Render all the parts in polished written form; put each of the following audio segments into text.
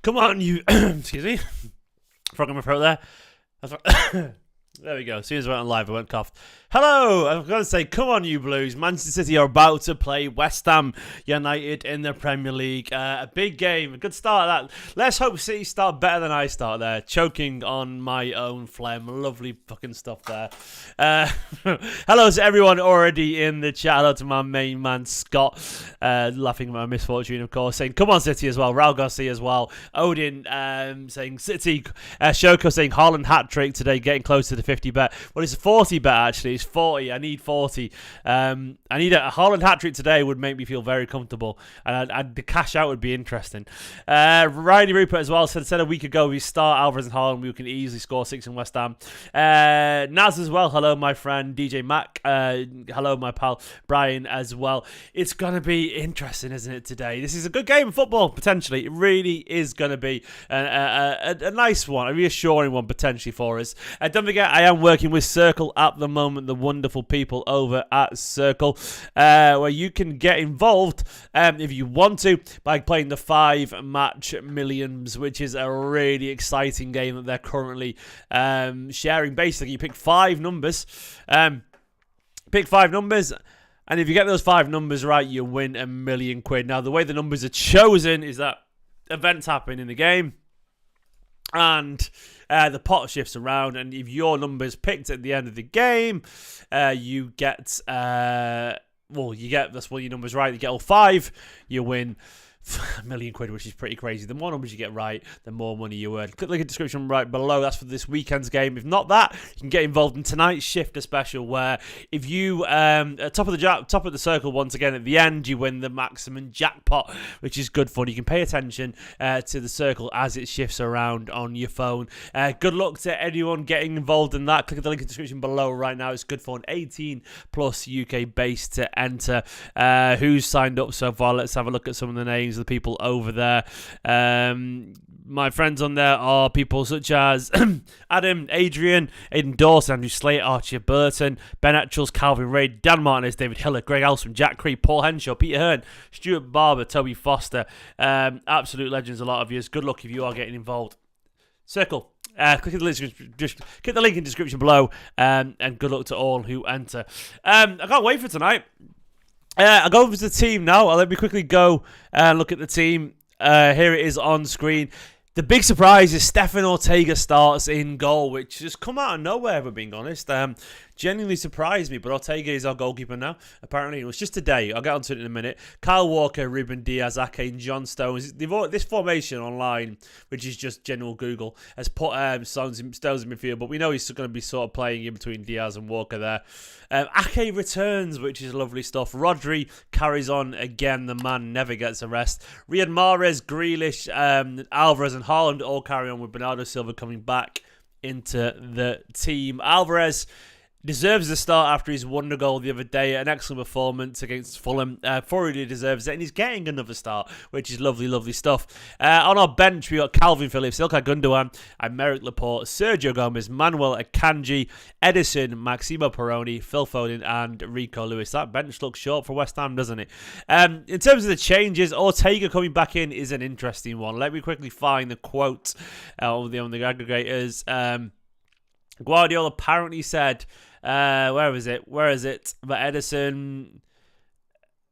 Come on, you... Excuse me. Frog in my throat there. There we go. As soon as I went on live, I went cough. Hello! I've got to say, come on, you Blues. Manchester City are about to play West Ham United in the Premier League. A big game. A good start at that. Let's hope City start better than I start there. Choking on my own phlegm. Lovely fucking stuff there. Hello to everyone already in the chat. Hello to my main man, Scott. Laughing at my misfortune, of course. Saying, come on, City as well. Raul Garcia as well. Odin saying, City. Shoko saying, Haaland hat-trick today. Getting close to the 50 bet. Well, it's a 40 bet, actually. It's 40. I need 40. I need a Haaland hat-trick today would make me feel very comfortable. And the cash out would be interesting. Riley Rupert as well said a week ago, we start Alvarez and Haaland, we can easily score 6 in West Ham. Naz as well. Hello, my friend DJ Mac. Hello, my pal Brian as well. It's going to be interesting, isn't it, today? This is a good game of football, potentially. It really is going to be a nice one, a reassuring one, potentially, for us. Don't forget, I am working with Circl at the moment, the wonderful people over at Circl, where you can get involved if you want to by playing the 5-match millions, which is a really exciting game that they're currently sharing. Basically, you pick 5 numbers, and if you get those 5 numbers right, you win £1 million. Now, the way the numbers are chosen is that events happen in the game, and the pot shifts around, and if your number's picked at the end of the game, you get, that's what your number's right. You get all 5, you win £1 million, which is pretty crazy. The more numbers you get right, the more money you earn. Click the link in the description right below. That's for this weekend's game. If not that, you can get involved in tonight's Shifter special, where if you top of the circle once again at the end, you win the maximum jackpot, which is good fun. You can pay attention to the circle as it shifts around on your phone. Good luck to anyone getting involved in that. Click the link in the description below right now. It's good fun. 18 plus UK base to enter. Who's signed up so far? Let's have a look at some of the names of the people over there. My friends on there are people such as Adam, Adrian, Aidan Dawson, Andrew Slate, Archie Burton, Ben Etchells, Calvin Ray, Dan Martinez, David Hiller, Greg Alston, Jack Cree, Paul Henshaw, Peter Hearn, Stuart Barber, Toby Foster. Absolute legends, a lot of you. Good luck if you are getting involved. Circl. Click the link in the description below, and good luck to all who enter. I can't wait for tonight. I'll go over to the team now. Let me quickly go and look at the team. Here it is on screen. The big surprise is Stefan Ortega starts in goal, which just come out of nowhere, if we're being honest. Genuinely surprised me, but Ortega is our goalkeeper now. Apparently, it was just today. I'll get onto it in a minute. Kyle Walker, Ruben Diaz, Ake, and John Stones. This formation online, which is just general Google, has put Stones in midfield, but we know he's going to be sort of playing in between Diaz and Walker there. Ake returns, which is lovely stuff. Rodri carries on again. The man never gets a rest. Riyad Mahrez, Grealish, Alvarez, and Haaland all carry on with Bernardo Silva coming back into the team. Alvarez deserves the start after his wonder goal the other day. An excellent performance against Fulham. Thoroughly deserves it, and he's getting another start, which is lovely, lovely stuff. On our bench, we got Calvin Phillips, Ilkay Gundogan, Aymeric Laporte, Sergio Gomez, Manuel Akanji, Edison, Maximo Perrone, Phil Foden, and Rico Lewis. That bench looks short for West Ham, doesn't it? In terms of the changes, Ortega coming back in is an interesting one. Let me quickly find the quote on the aggregators. Guardiola apparently said, where is it? But Edison,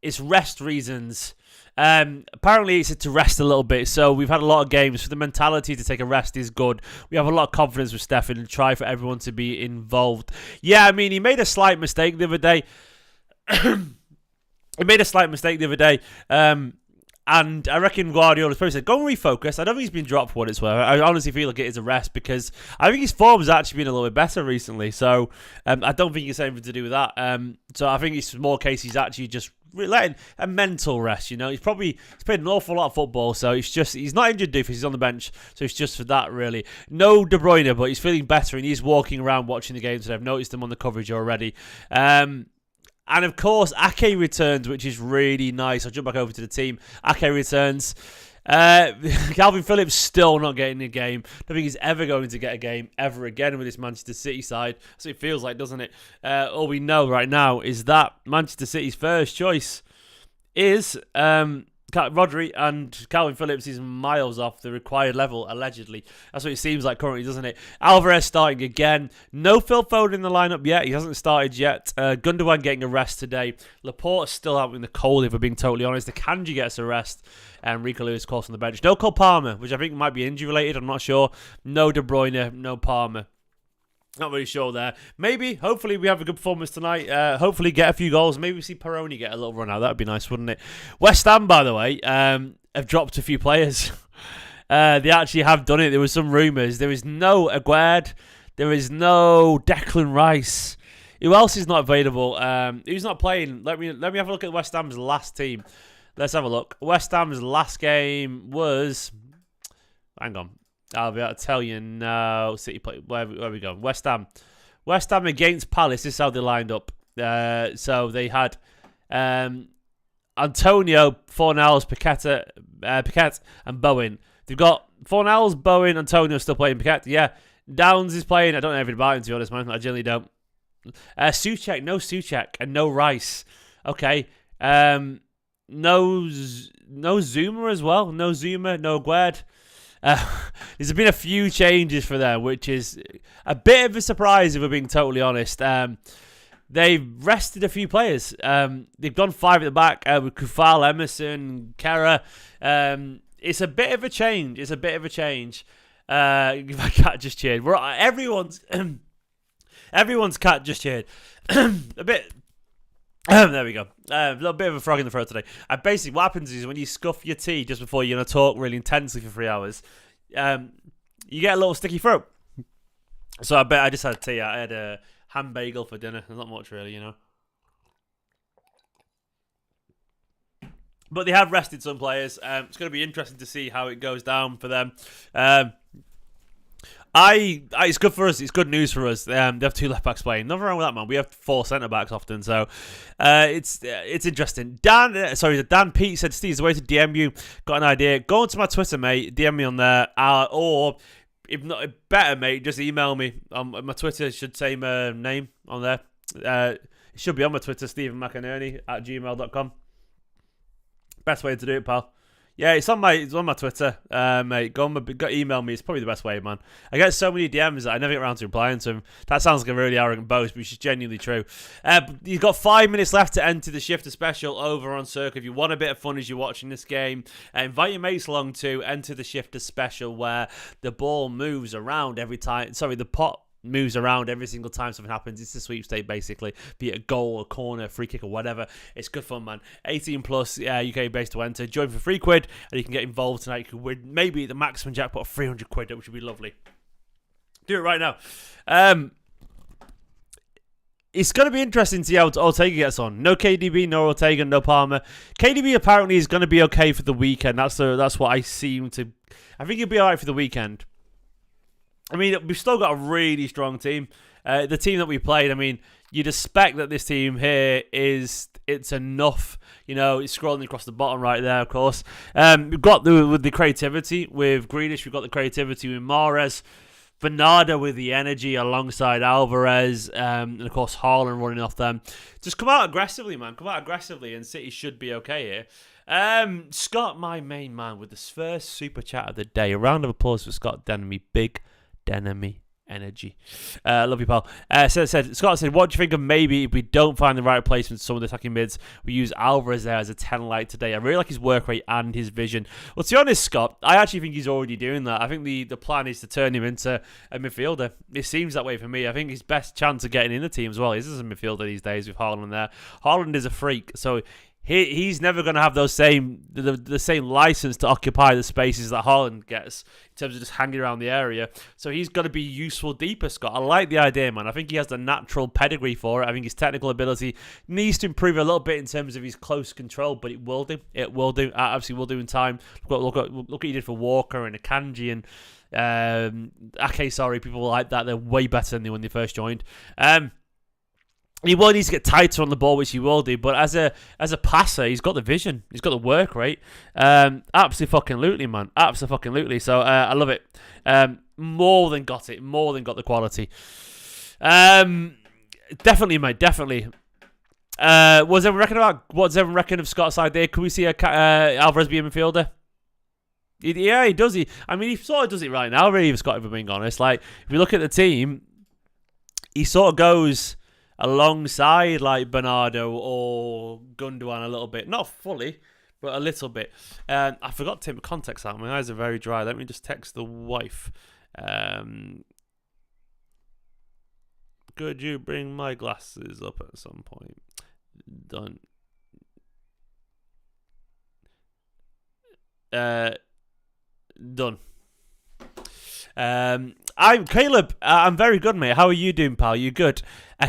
it's rest reasons. Apparently it's to rest a little bit. So we've had a lot of games. For the mentality to take a rest is good. We have a lot of confidence with Stefan and try for everyone to be involved. Yeah, I mean, he made a slight mistake the other day. And I reckon Guardiola's probably said, go and refocus. I don't think he's been dropped for what it's worth. I honestly feel like it is a rest because I think his form has actually been a little bit better recently. So I don't think it's anything to do with that. So I think it's more case he's actually just letting a mental rest, you know. He's played an awful lot of football, so he's not injured doofus, he's on the bench, so it's just for that really. No De Bruyne, but he's feeling better and he's walking around watching the games, and I've noticed him on the coverage already. And of course, Ake returns, which is really nice. I'll jump back over to the team. Ake returns. Calvin Phillips still not getting a game. Don't think he's ever going to get a game ever again with this Manchester City side. So it feels like, doesn't it? All we know right now is that Manchester City's first choice is Rodri and Calvin Phillips is miles off the required level, allegedly. That's what it seems like currently, doesn't it? Alvarez starting again. No Phil Foden in the lineup yet. He hasn't started yet. Gundogan getting a rest today. Laporte's still out in the cold, if we're being totally honest. Akanji gets a rest. And Rico Lewis, of course, on the bench. No Cole Palmer, which I think might be injury-related. I'm not sure. No De Bruyne, no Palmer. Not really sure there. Maybe, hopefully, we have a good performance tonight. Hopefully, get a few goals. Maybe we see Peroni get a little run out. That would be nice, wouldn't it? West Ham, by the way, have dropped a few players. They actually have done it. There were some rumours. There is no Aguerd. There is no Declan Rice. Who else is not available? Who's not playing? Let me have a look at West Ham's last team. Let's have a look. West Ham's last game was... Hang on. I'll be able to tell you now. City play. Where we go? West Ham. West Ham against Palace. This is how they lined up. So they had Antonio, Fornals, Paquette, and Bowen. They've got Fornals, Bowen, Antonio still playing. Paquette, yeah. Downs is playing. I don't know anything about him, to be honest, man. I generally don't. Souček, no Souček, and no Rice. Okay. No Zuma as well. No Zuma, no Aguerd. There's been a few changes for them, which is a bit of a surprise if we're being totally honest. They've rested a few players. They've gone 5 at the back with Kufal, Emerson, Kera. It's a bit of a change. My cat just cheered. Everyone's cat just cheered. A bit. There we go. A little bit of a frog in the throat today. Basically, what happens is when you scuff your tea just before you're going to talk really intensely for 3 hours, you get a little sticky throat. So I just had tea. I had a ham bagel for dinner. Not much really, you know. But they have rested some players. It's going to be interesting to see how it goes down for them. It's good for us. It's good news for us. They have 2 left backs playing. Nothing wrong with that, man. We have 4 centre backs often, so it's interesting. Dan Pete said, "Steve, the way to DM you. Got an idea? Go onto my Twitter, mate. DM me on there, or if not better, mate, just email me. My Twitter should say my name on there. It should be on my Twitter, StephenMcInerney@gmail.com. Best way to do it, pal. Yeah, it's on my Twitter, mate. Go email me. It's probably the best way, man. I get so many DMs that I never get around to replying to them. That sounds like a really arrogant boast, but it's just genuinely true. You've got 5 minutes left to enter the Shifter Special over on Circl. If you want a bit of fun as you're watching this game, invite your mates along to enter the Shifter Special, where the ball moves around every time. Sorry, the pot moves around every single time something happens. It's a sweepstake, basically, be it a goal, a corner, a free kick, or whatever. It's good fun, man. 18 plus, UK based to enter. Join for £3, and you can get involved tonight. You can win maybe the maximum jackpot of £300, which would be lovely. Do it right now. It's going to be interesting to see how Ortega gets on. No KDB, no Ortega, no Palmer. KDB apparently is going to be okay for the weekend. That's what I seem to. I think he'll be alright for the weekend. I mean, we've still got a really strong team. The team that we played, I mean, you'd expect that this team here it's enough. You know, it's scrolling across the bottom right there, of course. We've got the creativity with Grealish. We've got the creativity with Mahrez. Bernardo with the energy alongside Alvarez. And, of course, Haaland running off them. Just come out aggressively, man. Come out aggressively, and City should be okay here. Scott, my main man, with the first super chat of the day. A round of applause for Scott Denemy. Big Denemy energy. Love you, pal. Scott said, what do you think of maybe if we don't find the right replacement for some of the attacking mids, we use Alvarez there as a 10 light today? I really like his work rate and his vision. Well, to be honest, Scott, I actually think he's already doing that. I think the plan is to turn him into a midfielder. It seems that way for me. I think his best chance of getting in the team as well is as a midfielder these days with Haaland there. Haaland is a freak, so he's never going to have the same license to occupy the spaces that Haaland gets in terms of just hanging around the area. So he's got to be useful deeper, Scott. I like the idea, man. I think he has the natural pedigree for it. I think his technical ability needs to improve a little bit in terms of his close control, but it will do. It will do. Absolutely will do in time. Look at what he did for Walker and Akanji and Ake. Sorry, people like that. They're way better than they when they first joined. He will need to get tighter on the ball, which he will do. But as a passer, he's got the vision. He's got the work rate. Absolutely, man. Absolutely. So I love it. More than got it. More than got the quality. Definitely, mate. Definitely. What does everyone reckon of Scott's idea? Could we see Alvarez be a midfielder? Yeah, he does. I mean, he sort of does it right now, really, Scott, if we're being honest. Like, if you look at the team, he sort of goes alongside, like, Bernardo or Gundogan a little bit. Not fully, but a little bit. I forgot to take my contacts out. My eyes are very dry. Let me just text the wife. Could you bring my glasses up at some point? Done. Done. I'm Caleb. I'm very good, mate. How are you doing, pal? You good?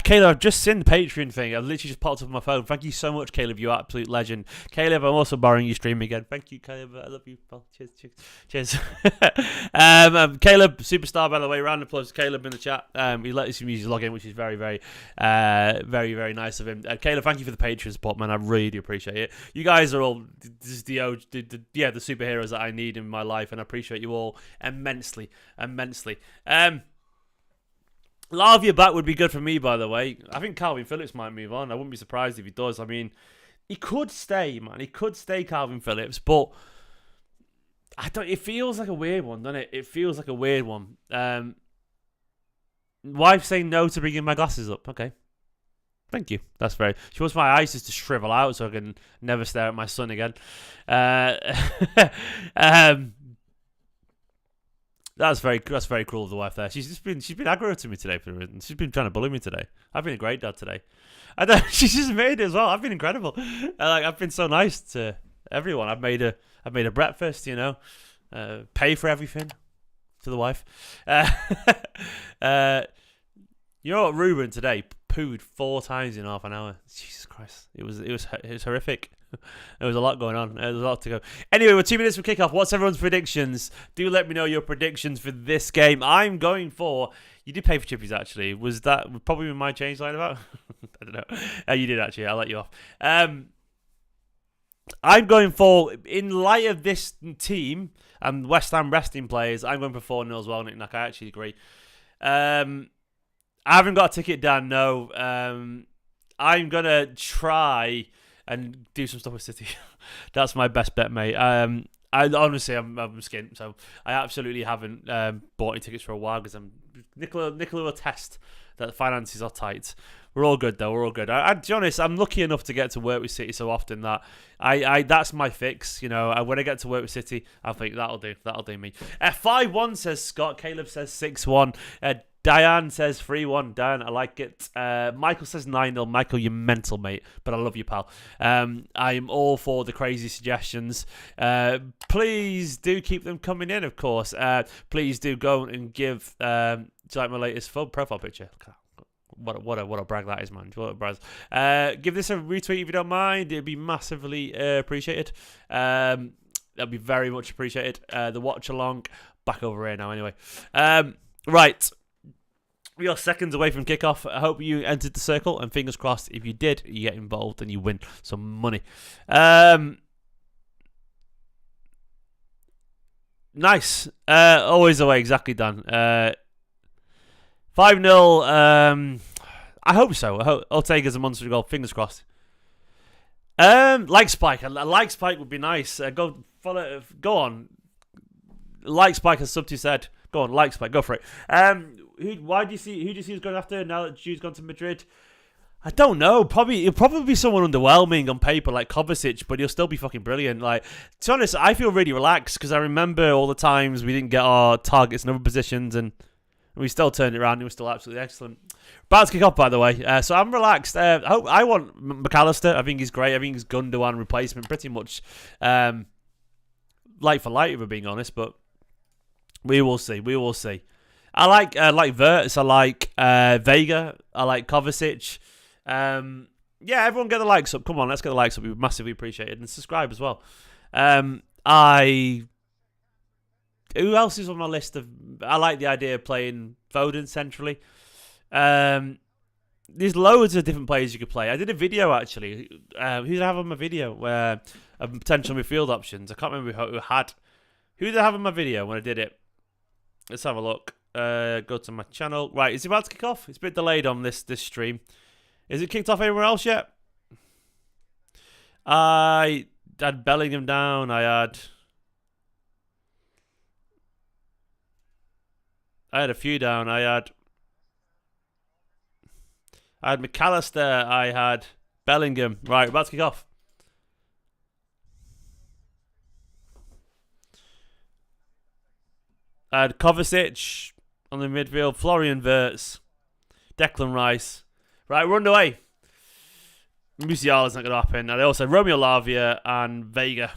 Caleb, I've just seen the Patreon thing. I've literally just popped up on my phone. Thank you so much, Caleb. You absolute legend. Caleb, I'm also borrowing your stream again. Thank you, Caleb. I love you, pal. Cheers. Caleb, superstar, by the way. Round of applause to Caleb in the chat. He let us use his login, which is very, very nice of him. Caleb, thank you for the Patreon support, man. I really do appreciate it. You guys are all the superheroes that I need in my life, and I appreciate you all immensely. Lavia back would be good for me, by the way. I think Calvin Phillips might move on. I wouldn't be surprised if he does. I mean, he could stay, man. He could stay, Calvin Phillips, but it feels like a weird one, doesn't it? It feels like a weird one. Wife saying no to bringing my glasses up. Okay. Thank you. She wants my eyes just to shrivel out so I can never stare at my son again. That's very cruel of the wife there. She's been aggro to me today for the reason. She's been trying to bully me today. I've been a great dad today. She's just made it as well. I've been incredible. I've been so nice to everyone. I've made a breakfast, pay for everything to the wife. You know what, Ruben today pooed 4 times in half an hour. Jesus Christ. It was horrific. There was a lot going on. There was a lot to go. Anyway, we're 2 minutes from kickoff. What's everyone's predictions? Do let me know your predictions for this game. I'm going for... You did pay for chippies, actually. Was that probably my change line about? I don't know. You did, actually. I'll let you off. I'm going for... In light of this team and West Ham resting players, I'm going for 4-0 as well, Nick Nack. I actually agree. I haven't got a ticket down, no. I'm going to try... and do some stuff with City. That's my best bet, mate. I'm skint, so I absolutely haven't bought any tickets for a while because Nicola will test that the finances are tight. We're all good though. We're all good. To be honest, I'm lucky enough to get to work with City so often that I that's my fix. When I get to work with City, I think that'll do me. 5-1 says Scott. Caleb says 6-1. Diane says 3-1. Diane, I like it. Michael says 9-0. Michael, you're mental, mate. But I love you, pal. I'm all for the crazy suggestions. Please do keep them coming in, of course. Please do go and give... do you like my latest profile picture? What a brag that is, man. What a brag. Give this a retweet if you don't mind. It'd be massively appreciated. That'd be very much appreciated. The watch along. Back over here now, anyway. Right. We are seconds away from kickoff. I hope you entered the circle, and fingers crossed, if you did, you get involved and you win some money. Nice. Always the way, exactly, Dan. 5-0. I hope so. I'll take it as a monster goal. Fingers crossed. Like Spike. A like Spike would be nice. Go on. Like Spike, as Subti said. Go on, like Spike. Go for it. Who do you see is going after now that Jude's gone to Madrid? I don't know. He'll probably be someone underwhelming on paper like Kovacic, but he'll still be fucking brilliant. Like, to be honest, I feel really relaxed because I remember all the times we didn't get our targets in other positions and we still turned it around. He was still absolutely excellent. About to kick off, by the way. So I'm relaxed. I want McAllister. I think he's great. I think he's Gundogan replacement, pretty much like for light, if we're being honest. But we will see. I like Wirtz. I like Vega. I like Kovacic. Yeah, everyone get the likes up. Come on, let's get the likes up. We would massively appreciate it. And subscribe as well. Who else is on my list of... I like the idea of playing Foden centrally. There's loads of different players you could play. I did a video, actually. Who did I have on my video? Where of potential midfield options. I can't remember who had... Who did I have on my video when I did it? Let's have a look. Go to my channel. Right, it's about to kick off. It's a bit delayed on this stream. Is it kicked off anywhere else yet? I had Bellingham down. I had a few down. I had McAllister. I had Bellingham. Right, we're about to kick off. I had Kovacic on the midfield. Florian Wirtz. Declan Rice. Right, we're underway. Musiala's not going to happen. And I also had Romeo Lavia and Vega.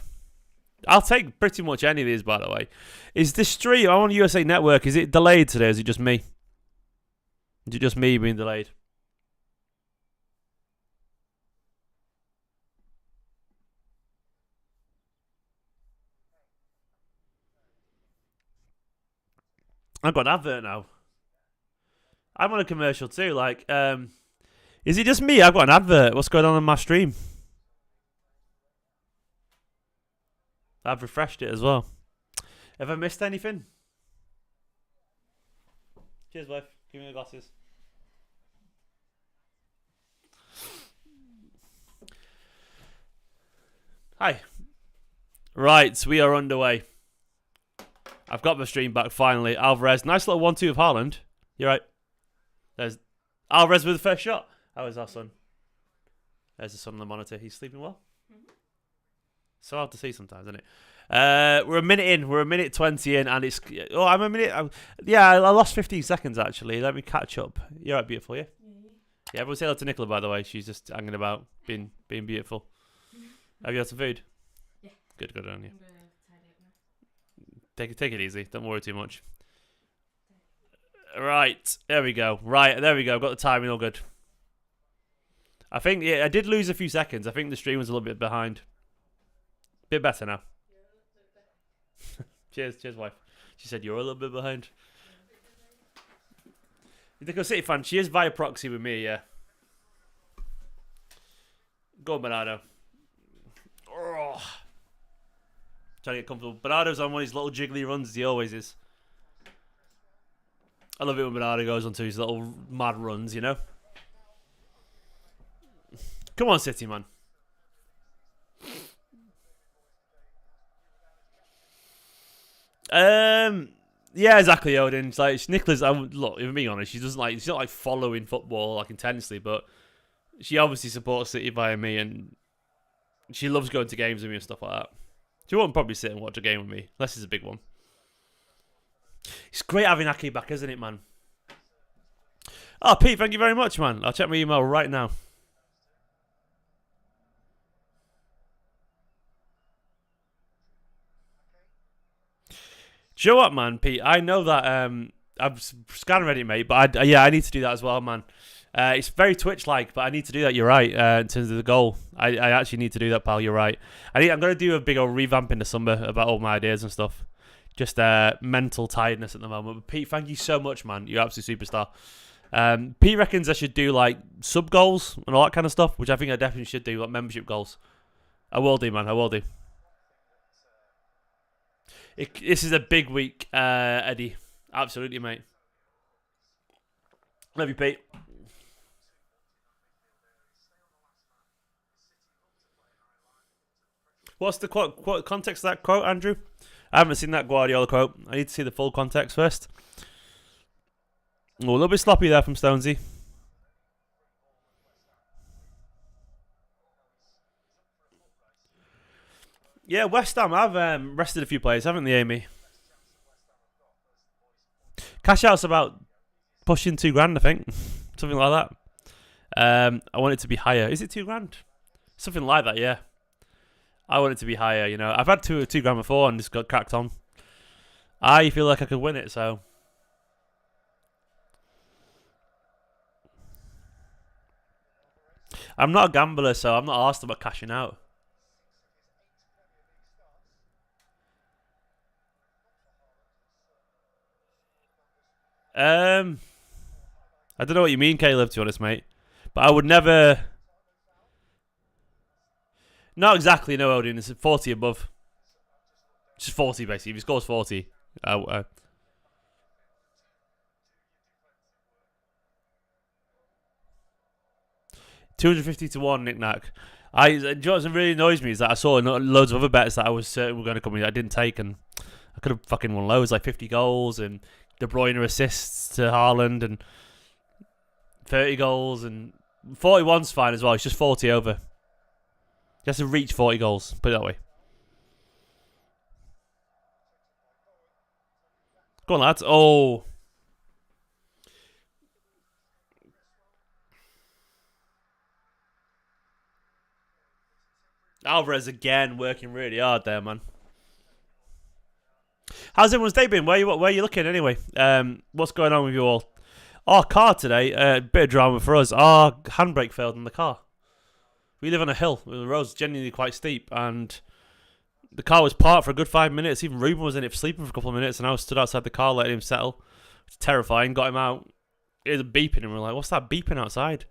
I'll take pretty much any of these, by the way. Is this stream, I'm on USA Network, is it delayed today? Or is it just me? Is it just me being delayed? I've got an advert now. I'm on a commercial too. Like, is it just me? I've got an advert. What's going on my stream? I've refreshed it as well. Have I missed anything? Cheers, wife. Give me the glasses. Hi. Right, we are underway. I've got my stream back finally. Alvarez, nice little 1-2 of Haaland. You're right. There's Alvarez with the first shot. How is our son? There's the son on the monitor. He's sleeping well. So hard to see sometimes, isn't it? We're a minute in. We're a minute 20 in, and it's. Oh, I'm a minute. I lost 15 seconds actually. Let me catch up. You're right, beautiful, yeah. Yeah, everyone say hello to Nicola, by the way. She's just hanging about, being beautiful. Have you had some food? Yeah. Good on you. Take it easy. Don't worry too much. Right, there we go. Got the timing all good. I think I did lose a few seconds. I think the stream was a little bit behind. Bit better now. Cheers, wife. She said you're a little bit behind. You think I'm a City fan? She is via proxy with me, yeah. Go on, Bernardo. Oh. Trying to get comfortable. Bernardo's on one of his little jiggly runs as he always is. I love it when Bernardo goes onto his little mad runs, you know? Come on, City, man. Yeah, exactly, Odin. It's like Nicola's. Look, if I'm being honest, she's not like following football like intensely, but she obviously supports City via me, and she loves going to games with me and stuff like that. She won't probably sit and watch a game with me, unless it's a big one. It's great having Aki back, isn't it, man? Oh, Pete, thank you very much, man. I'll check my email right now. Do you know what, man, Pete? I know that I've scanned Reddit, mate, but I need to do that as well, man. It's very Twitch-like, but I need to do that. You're right. In terms of the goal, I actually need to do that, pal. You're right. I'm going to do a big old revamp in the summer about all my ideas and stuff. Just mental tiredness at the moment. But Pete, thank you so much, man. You're absolute superstar. Pete reckons I should do like sub goals and all that kind of stuff, which I think I definitely should do, like membership goals. I will do, man. I will do. This is a big week, Eddie. Absolutely, mate. Love you, Pete. What's the quote context of that quote, Andrew? I haven't seen that Guardiola quote. I need to see the full context first. Oh, a little bit sloppy there from Stonesy. Yeah, West Ham have rested a few players, haven't they, Amy? Cash out's about pushing $2,000, I think. Something like that. I want it to be higher. Is it $2,000? Something like that, yeah. I want it to be higher, you know. I've had $2,000 before and just got cracked on. I feel like I could win it, so. I'm not a gambler, so I'm not asked about cashing out. I don't know what you mean, Caleb, to be honest, mate. But I would never... Not exactly, no, Odin. It's 40 above. It's just 40, basically. If he scores 40... 250 to 1, knick-knack. Do you know what really annoys me is that I saw loads of other bets that I was certain were going to come in that I didn't take, and I could have fucking won loads, like 50 goals and De Bruyne assists to Haaland and 30 goals, and 41's fine as well. It's just 40 over. He has to reach 40 goals, put it that way. Go on, lads. Oh. Alvarez again, working really hard there, man. How's everyone's day been? Where you looking anyway? What's going on with you all? Our car today, bit of drama for us. Our handbrake failed in the car. We live on a hill. The road's genuinely quite steep, and the car was parked for a good 5 minutes. Even Ruben was in it sleeping for a couple of minutes, and I was stood outside the car letting him settle. It's terrifying. Got him out. It was beeping, and we're like, "What's that beeping outside?"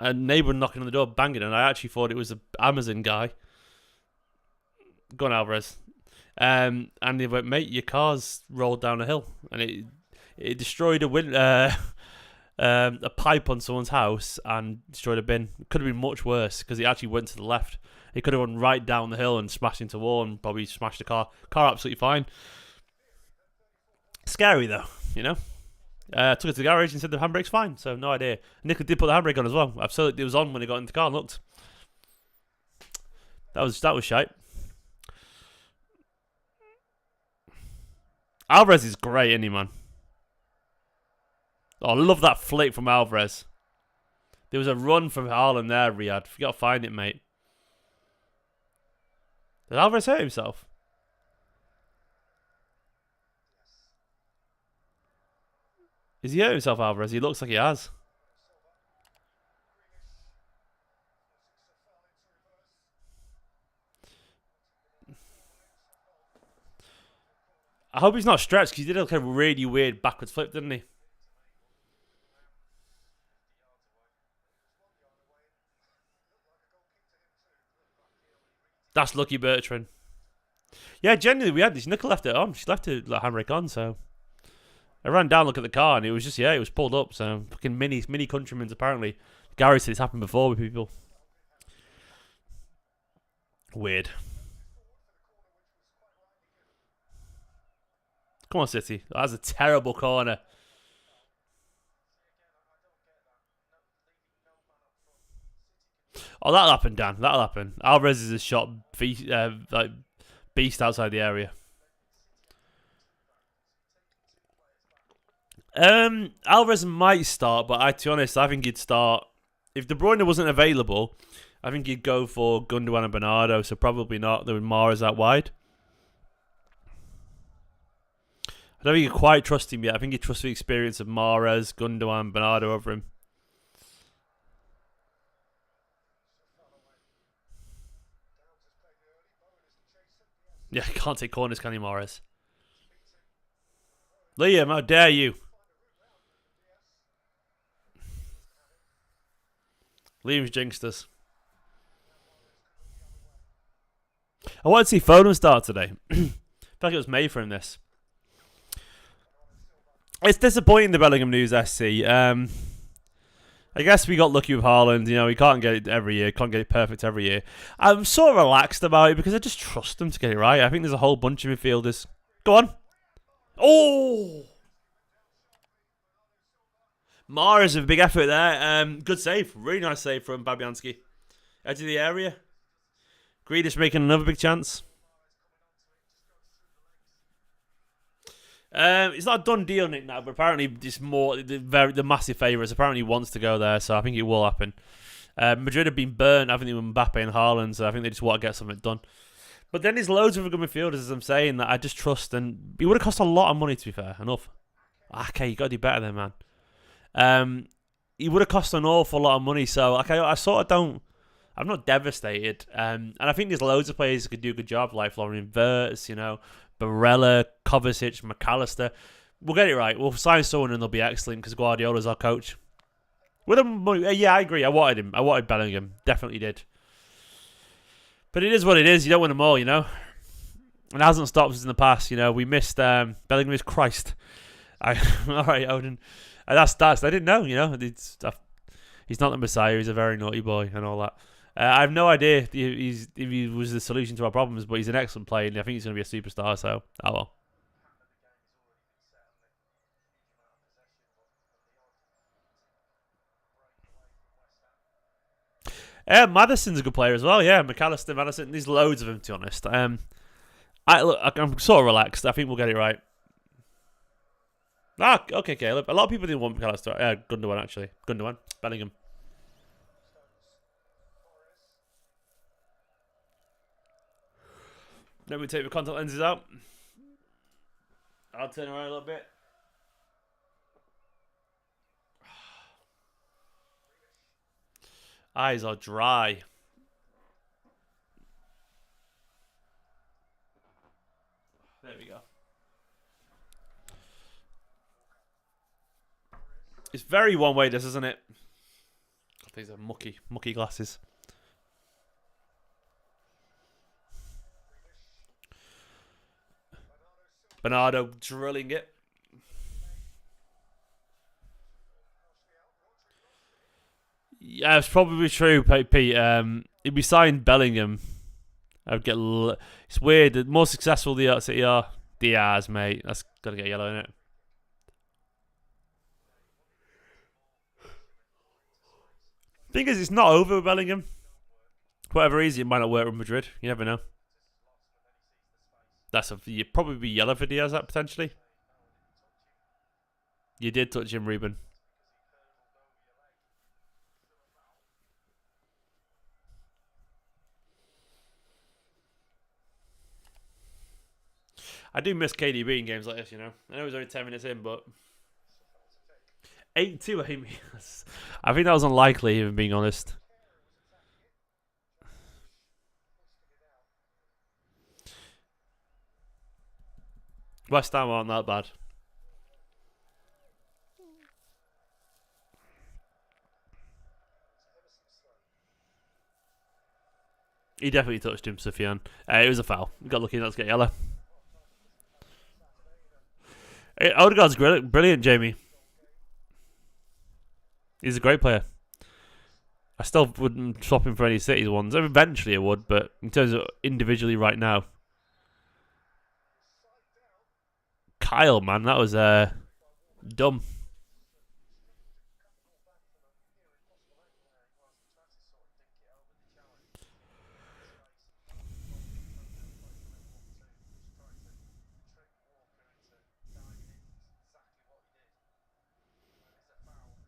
A neighbour knocking on the door, banging, and I actually thought it was an Amazon guy. Go on, Alvarez. And they went, "Mate, your car's rolled down a hill," and it destroyed a pipe on someone's house and destroyed a bin. It could have been much worse because it actually went to the left. It could have gone right down the hill and smashed into a wall and probably smashed the car. Car absolutely fine. Scary though, you know. Took it to the garage and said the handbrake's fine, so no idea. Nick did put the handbrake on as well. Absolutely, it was on when he got into the car and looked. That was shite. Alvarez is great, isn't he, man? Oh, I love that flick from Alvarez. There was a run from Haaland there, Riyadh. You got to find it, mate. Did Alvarez hurt himself? Is he hurt himself, Alvarez? He looks like he has. I hope he's not stretched because he did a really weird backwards flip, didn't he? That's lucky Bertrand. Yeah, genuinely, we had this. Nicola left it on. She left the handbrake on, so I ran down, look at the car, and it was just, it was pulled up. So fucking mini countrymen's apparently. Gary said it's happened before with people. Weird. Come on, City. That's a terrible corner. Oh, that'll happen, Dan. That'll happen. Alvarez is a shot beast outside the area. Alvarez might start, but to be honest, I think he'd start if De Bruyne wasn't available. I think he'd go for Gundogan and Bernardo, so probably not. There with Mahrez out wide. I don't think you quite trust him yet. I think you trust the experience of Mahrez, Gundogan, Bernardo over him. Yeah, can't take corners, can he, Mahrez? Liam, how dare you? Liam's jinxed us. I wanted to see Foden start today. I feel like it was made for him, this. It's disappointing, the Bellingham news, SC. I guess we got lucky with Haaland. You know, we can't get it every year. Can't get it perfect every year. I'm sort of relaxed about it because I just trust them to get it right. I think there's a whole bunch of midfielders. Go on. Oh! Mahrez with a big effort there. Good save. Really nice save from Babianski. Edge of the area. Grealish making another big chance. It's not a done deal, Nick, now, but apparently it's more the massive favourites. Apparently he wants to go there, so I think it will happen. Madrid have been burnt, haven't they, with Mbappe and Haaland, so I think they just want to get something done. But then there's loads of good midfielders, as I'm saying, that I just trust, and it would have cost a lot of money, to be fair. Enough. Okay, you got to do better then, man. It would have cost an awful lot of money, so I sort of don't. I'm not devastated, and I think there's loads of players who could do a good job, like Florian Wirtz, you know, Barella, Kovacic, McAllister. We'll get it right. We'll sign someone and they'll be excellent because Guardiola's our coach. With him, yeah, I agree. I wanted him. I wanted Bellingham. Definitely did. But it is what it is. You don't win them all, you know. And it hasn't stopped us in the past, you know. We missed Bellingham is Christ. All right, Odin. That's I didn't know, you know. It's He's not the Messiah. He's a very naughty boy and all that. I have no idea if he was the solution to our problems, but he's an excellent player, and I think he's going to be a superstar. So, oh well. Madison's a good player as well. Yeah, McAllister, Madison. There's loads of them, to be honest. I'm sort of relaxed. I think we'll get it right. Okay, Caleb. A lot of people didn't want McAllister. Gundogan, actually. Gundogan. Bellingham. Let me take my contact lenses out. I'll turn around a little bit. Eyes are dry. There we go. It's very one-way, this, isn't it? These are mucky glasses. Bernardo drilling it. Yeah, it's probably true, Pete. If we signed Bellingham, I'd get. It's weird. The more successful the City are, Diaz, mate. That's gotta get yellow in it. Thing is, it's not over with Bellingham. For whatever reason, it might not work with Madrid. You never know. You'd probably be yellow for Diaz, that potentially. You did touch him, Ruben. I do miss KDB in games like this, you know. I know he's only 10 minutes in, but 8-2, Amy. I think that was unlikely, even being honest. West Ham aren't that bad. He definitely touched him, Sufyan. It was a foul. We got lucky not to get yellow. Odegaard's brilliant, Jamie. He's a great player. I still wouldn't swap him for any City's ones. Eventually I would, but in terms of individually right now. Kyle, man, that was dumb.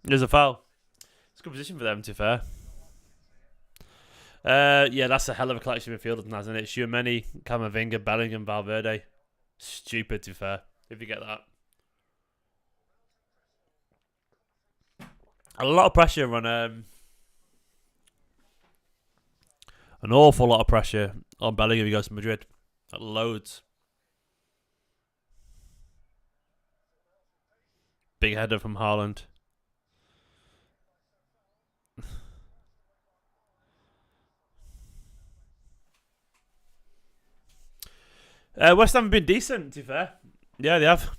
There's a foul. It's a good position for them, to be fair. Yeah, that's a hell of a collection of midfielders, isn't it? Tchouameni, Camavinga, Bellingham, Valverde. Stupid, to be fair, if you get that. A lot of pressure on an awful lot of pressure on Bellingham if he goes to Madrid. Loads. Big header from Haaland. West Ham have been decent, to be fair. Yeah, they have.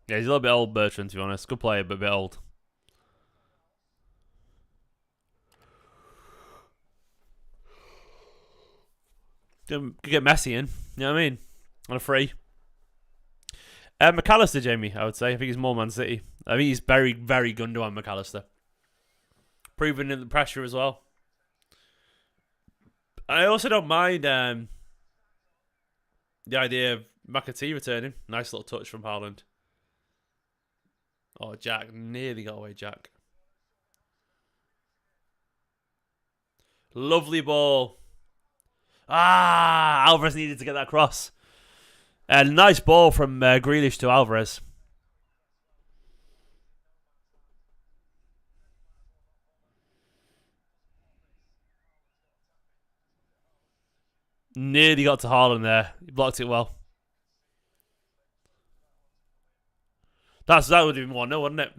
Yeah, he's a little bit old, Bertrand, to be honest. Good player, but a bit old. Could get Messi in, you know what I mean? On a free. McAllister, Jamie, I would say. I think he's more Man City. I think he's very, very Gundogan, McAllister. Proven in the pressure as well. I also don't mind the idea of McAtee returning. Nice little touch from Haaland. Oh, Jack. Nearly got away, Jack. Lovely ball. Alvarez needed to get that cross. Nice ball from Grealish to Alvarez. Nearly got to Haaland there. He blocked it well. That would have been 1-0, wouldn't it?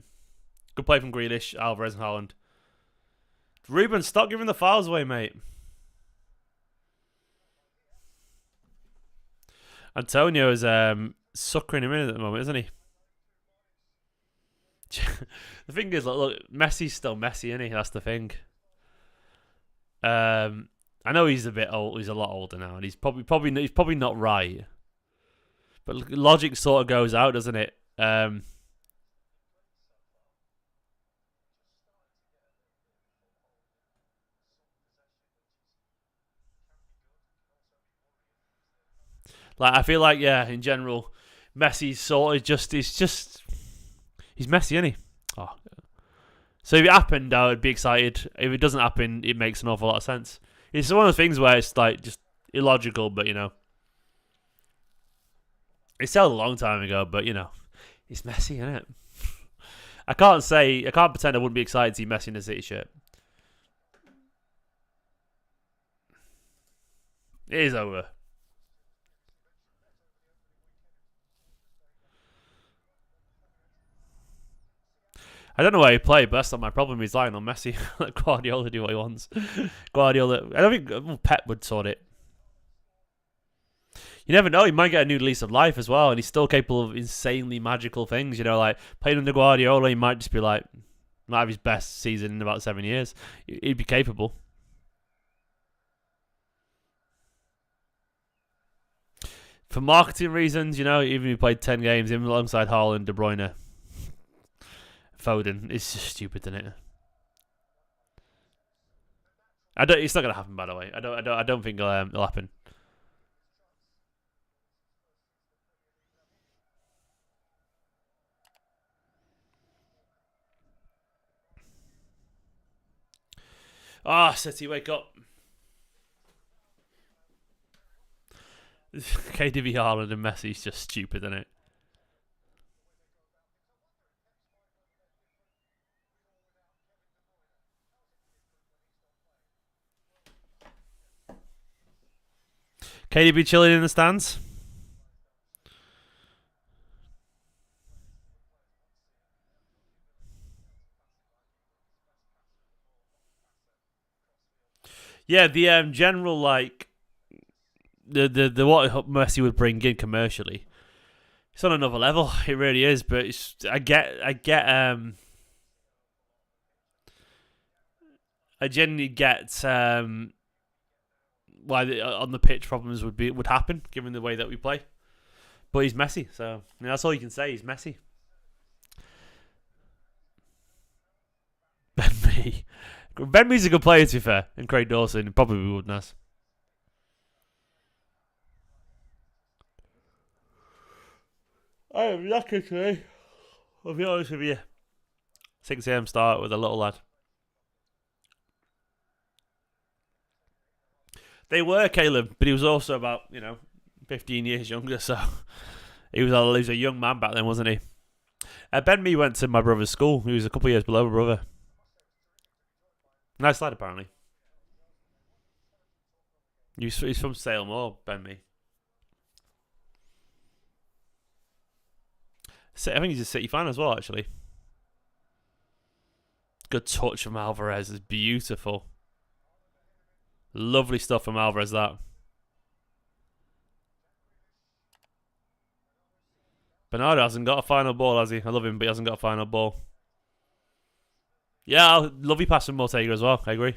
Good play from Grealish, Alvarez and Haaland. Ruben, stop giving the fouls away, mate. Antonio is suckering him in at the moment, isn't he? The thing is, look, Messi's still Messi, isn't he? That's the thing. I know he's a bit old. He's a lot older now, and he's probably not right. But logic sort of goes out, doesn't it? Like I feel like in general, Messi's sort of he's Messi, isn't he? Oh. So if it happened, I would be excited. If it doesn't happen, it makes an awful lot of sense. It's one of those things where it's like just illogical, but it's settled a long time ago. But it's Messi, isn't it? I can't pretend I wouldn't be excited to see Messi in a City shirt. It is over. I don't know where he played, but that's not my problem. He's lying on Messi. Let Guardiola do what he wants. Guardiola, I don't think Pep would sort it. You never know. He might get a new lease of life as well, and he's still capable of insanely magical things. Like playing under Guardiola, he might just be like, might have his best season in about 7 years. He'd be capable. For marketing reasons, even if he played 10 games, him alongside Haaland, De Bruyne, Foden, it's just stupid, isn't it? It's not gonna happen, by the way. I don't think it'll happen. City, wake up. KDB, Haaland and Messi is just stupid, isn't it? KDB chilling in the stands. Yeah, the general the what Messi would bring in commercially, it's on another level. It really is. But I genuinely get why on the pitch problems would happen given the way that we play. But he's Messi, so that's all you can say. He's Messi. Ben Mee's a good player, to be fair, and Craig Dawson probably wouldn't have. I am knackered today. I'll be honest with you. 6 a.m. start with a little lad. They were Caleb, but he was also about 15 years younger, so he was a young man back then, wasn't he? Ben Mee went to my brother's school. He was a couple of years below my brother. Nice lad, apparently. He's from Sale Ben Mee. I think he's a City fan as well, actually. Good touch from Alvarez is beautiful. Lovely stuff from Alvarez, that. Bernardo hasn't got a final ball, has he? I love him, but he hasn't got a final ball. Yeah, lovely pass from Ortega as well. I agree.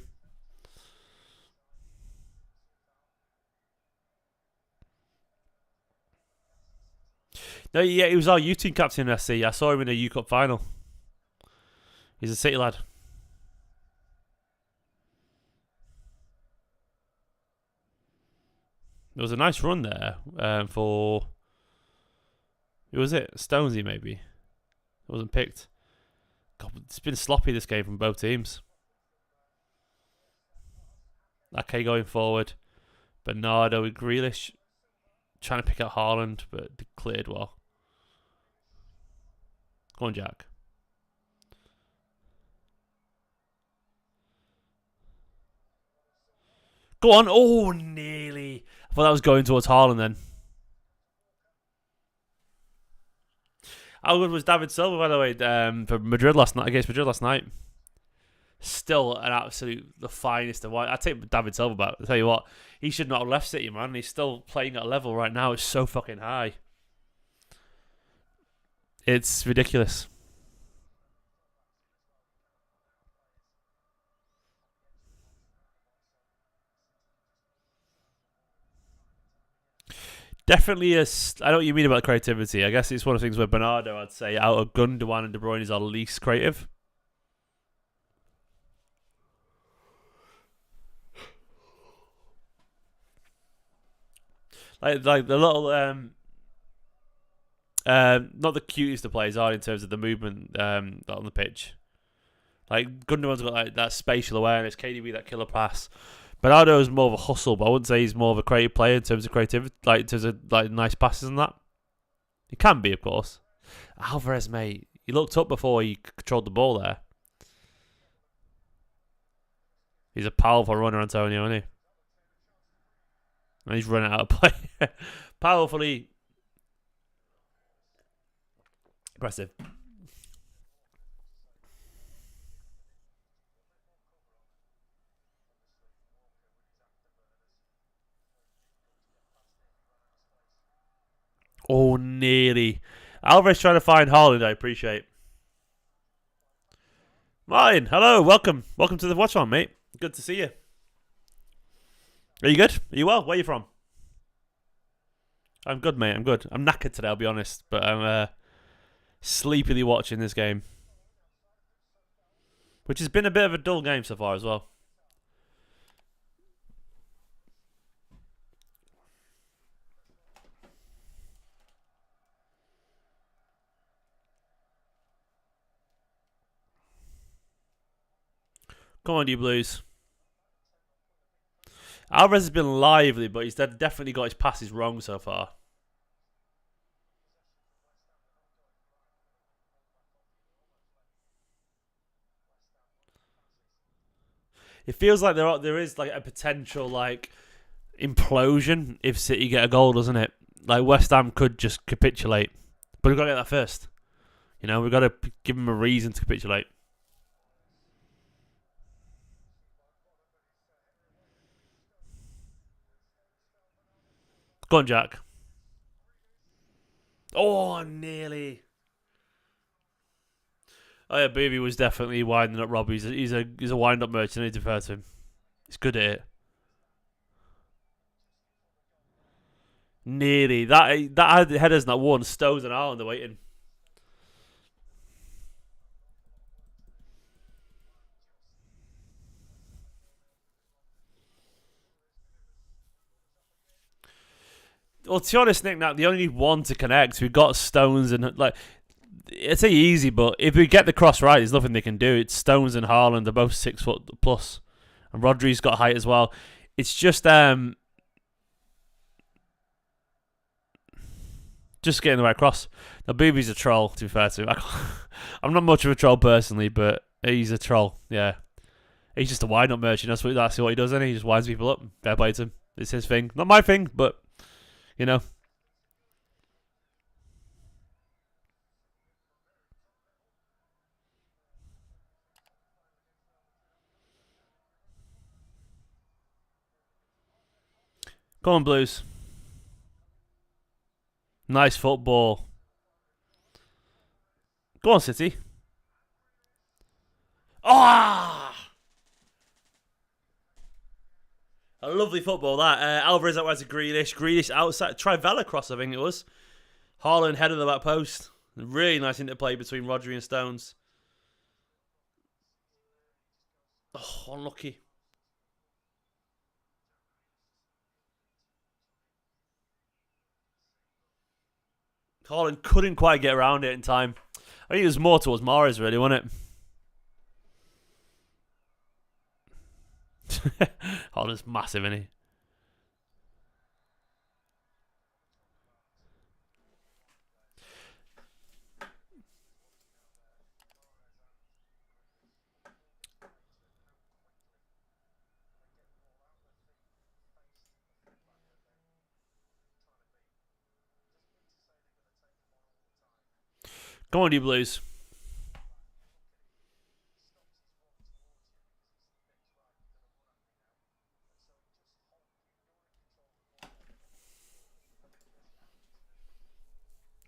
No, yeah, he was our U-team captain in SC. I saw him in a U-Cup final. He's a City lad. There was a nice run there for... Who was it? Stonesy, maybe. It wasn't picked. God, it's been sloppy, this game, from both teams. Ake going forward. Bernardo with Grealish. Trying to pick out Haaland, but cleared well. Go on, Jack. Go on. Oh, nearly. I thought that was going towards Haaland then. How good was David Silva, by the way, for Madrid last night, against Madrid last night? Still an absolute, the finest of one. I take David Silva back. I'll tell you what, he should not have left City, man. He's still playing at a level right now. It's so fucking high. It's ridiculous. Definitely I know what you mean about creativity. I guess it's one of the things where Bernardo, I'd say, out of Gundogan and De Bruyne, is our least creative. Like the little not the cutest of players are in terms of the movement on the pitch. Like Gundogan's got like that spatial awareness, KDB that killer pass. Bernardo is more of a hustle, but I wouldn't say he's more of a creative player in terms of creativity, like in terms of like nice passes and that. He can be, of course. Alvarez, mate, he looked up before he controlled the ball there. He's a powerful runner, Antonio, isn't he? And he's running out of play. Powerfully impressive. Oh, nearly. Alvarez trying to find Haaland, I appreciate. Martin, hello, welcome. Welcome to the Watchalong, mate. Good to see you. Are you good? Are you well? Where are you from? I'm good, mate. I'm good. I'm knackered today, I'll be honest. But I'm sleepily watching this game. Which has been a bit of a dull game so far as well. Come on, you Blues. Alvarez has been lively, but he's definitely got his passes wrong so far. It feels like there is like a potential like implosion if City get a goal, doesn't it? Like West Ham could just capitulate, but we've got to get that first. You know, we've got to give them a reason to capitulate. Go on, Jack. Oh, nearly. Oh yeah, Booby was definitely winding up Rob. He's a wind up merchant. I need to defer to him. He's good at it. Nearly. That header's not one. Stones and Ireland are waiting. Well, to be honest, Nick, now the only one to connect. We've got Stones and like it's easy, but if we get the cross right, there's nothing they can do. It's Stones and Haaland. They're both 6 foot plus, and Rodri's got height as well. It's just getting the right cross. Now, Booby's a troll, to be fair to him. I'm not much of a troll personally, but he's a troll, yeah. He's just a wind-up merchant. That's what he does, and he just winds people up. Fair play to him. It's his thing. Not my thing, but, you know. Come on, Blues. Nice football. Go on, City. Ah! A lovely football, that. Alvarez out to Grealish. Grealish outside. Trivela cross, I think it was. Haaland head of the back post. Really nice interplay between Rodri and Stones. Oh, unlucky. Haaland couldn't quite get around it in time. I think it was more towards Mahrez, really, wasn't it? Haaland's massive, isn't he? Come on, you Blues.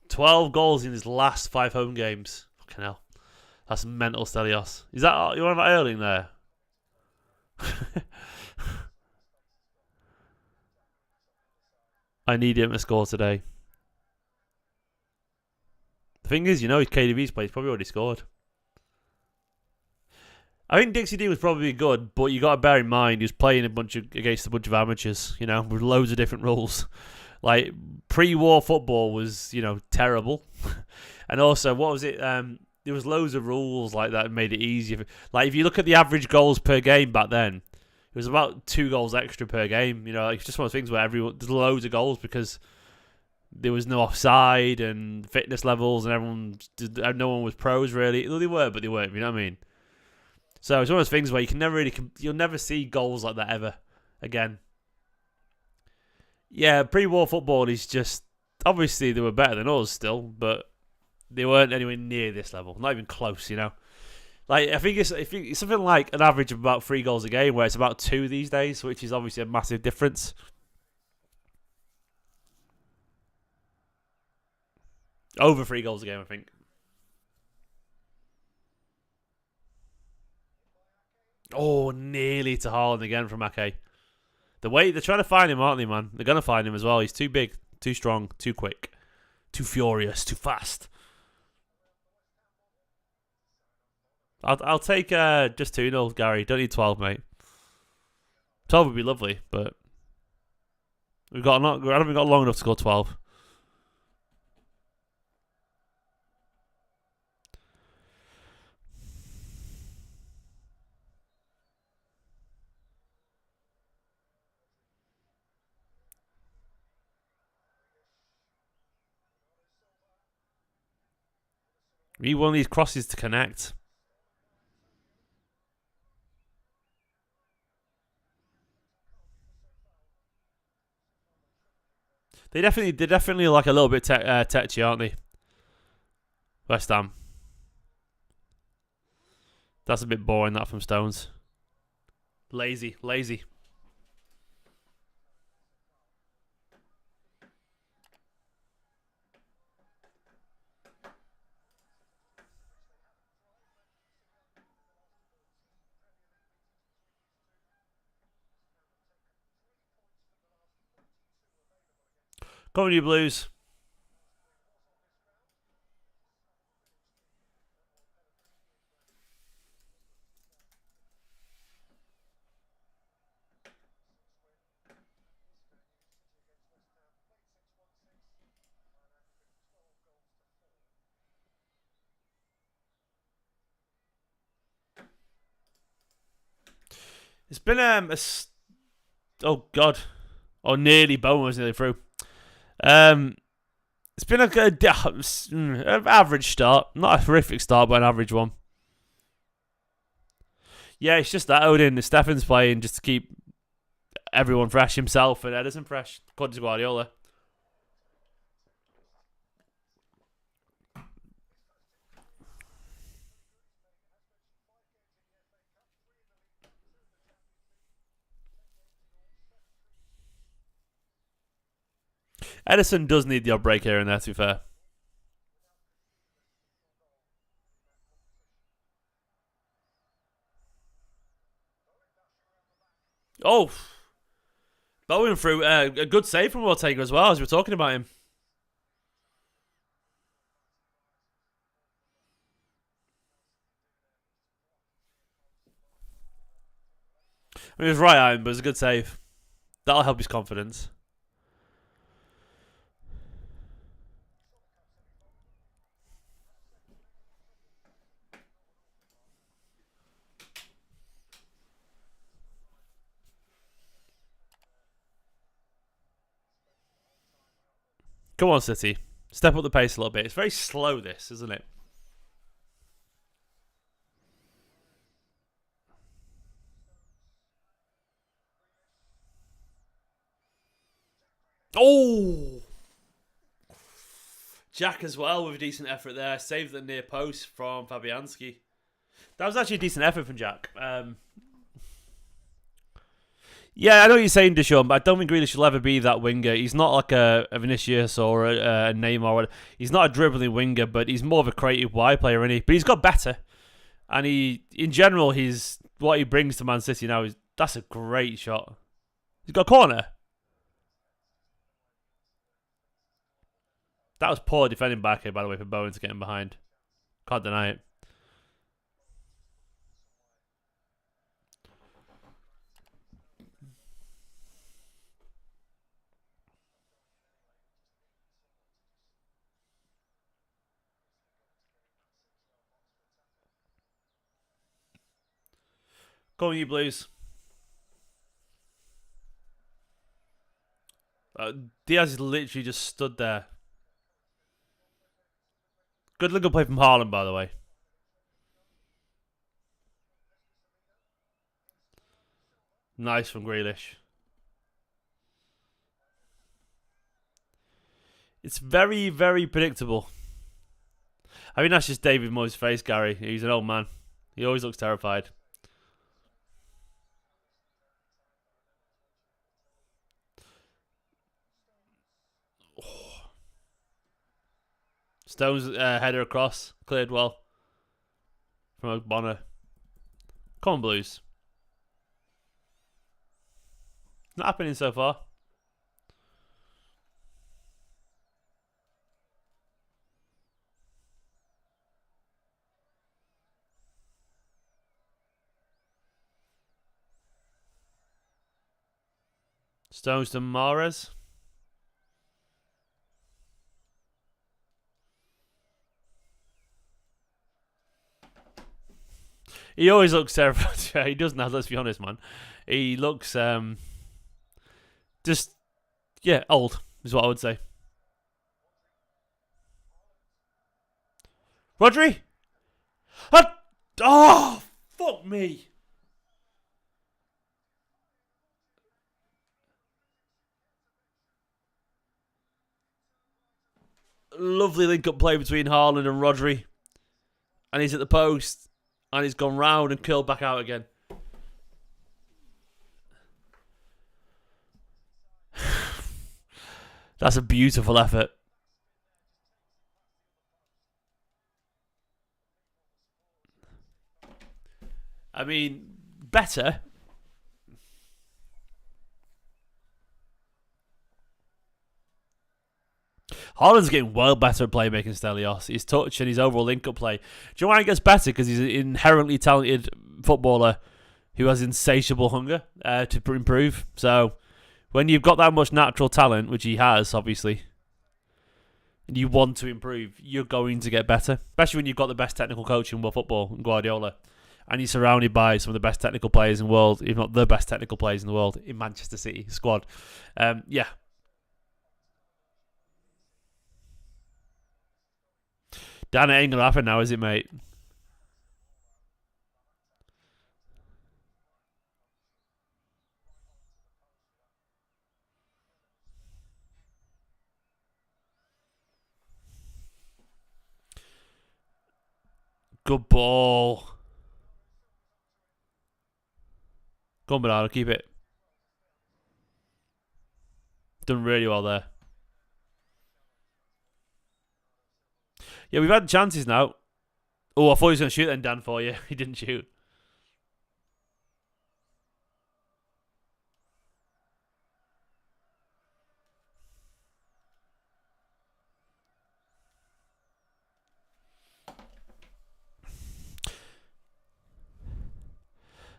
"12 goals in his last 5 home games. Fucking hell. That's mental, Stelios. Is that you want about Erling there? I need him to score today. The thing is, KDB's played. He's probably already scored. I think Dixie D was probably good, but you got to bear in mind he was playing against a bunch of amateurs, with loads of different rules. Like pre-war football was, terrible, and also what was it? There was loads of rules like that made it easier. Like if you look at the average goals per game back then, it was about 2 goals extra per game. It's just one of the things where there's loads of goals because there was no offside and fitness levels, and no one was pros really. They were, but they weren't. You know what I mean? So it's one of those things where you'll never see goals like that ever again. Yeah, pre-war football is just obviously they were better than us still, but they weren't anywhere near this level. Not even close, Like I think it's something like an average of about 3 goals a game, where it's about 2 these days, which is obviously a massive difference. Over 3 goals a game, I think. Oh, nearly to Haaland again from Ake. The way they're trying to find him, aren't they, man? They're going to find him as well. He's too big, too strong, too quick, too furious, too fast. I'll take just 2-0, Gary. Don't need 12, mate. 12 would be lovely, but I don't think we've got long enough to score 12. We need one of these crosses to connect. They're definitely like a little bit tetchy, aren't they? West Ham. That's a bit boring, that from Stones. Lazy. Come on, you Blues. It's been oh god, nearly Bowen was nearly through. It's been a good average start, not a horrific start, but an average one. Yeah, it's just that Odin, Stefan's playing just to keep everyone fresh, himself and Ederson fresh. According to Guardiola. Ederson does need the odd break here and there, to be fair. Oh, Bowen through a good save from Ortega as well, as we were talking about him. I mean, it was right iron, but it was a good save. That'll help his confidence. Come on, City. Step up the pace a little bit. It's very slow, this, isn't it? Oh! Jack as well with a decent effort there. Saved the near post from Fabianski. That was actually a decent effort from Jack. Yeah, I know what you're saying, Deschamps, but I don't think Grealish will ever be that winger. He's not like a Vinicius or a Neymar. He's not a dribbling winger, but he's more of a creative wide player, isn't he? But he's got better. And in general, what he brings to Man City now that's a great shot. He's got a corner. That was poor defending back here, by the way, for Bowen to get in behind. Can't deny it. Go on, you Blues. Diaz is literally just stood there. Good looking play from Haaland, by the way. Nice from Grealish. It's very, very predictable. I mean, that's just David Moyes' face, Gary. He's an old man. He always looks terrified. Stones header across. Cleared well. From Bonner. Come on, Blues. Not happening so far. Stones to Mahrez. He always looks terrified. He doesn't have, let's be honest, man. He looks just, yeah, old is what I would say. Rodri? Oh, fuck me. Lovely link-up play between Haaland and Rodri. And he's at the post. And he's gone round and curled back out again. That's a beautiful effort. I mean, better. Haaland's getting well better at playmaking, Stelios. His touch and his overall link-up play. Do you know why he gets better? Because he's an inherently talented footballer who has insatiable hunger to improve. So, when you've got that much natural talent, which he has, obviously, and you want to improve, you're going to get better. Especially when you've got the best technical coach in world football, Guardiola. And you're surrounded by some of the best technical players in the world, if not the best technical players in the world, in Manchester City squad. Yeah. Dan, it ain't gonna happen now, is it, mate? Good ball. Go on, Bernardo, keep it. Done really well there. Yeah, we've had chances now. Oh, I thought he was going to shoot then, Dan, for you. He didn't shoot.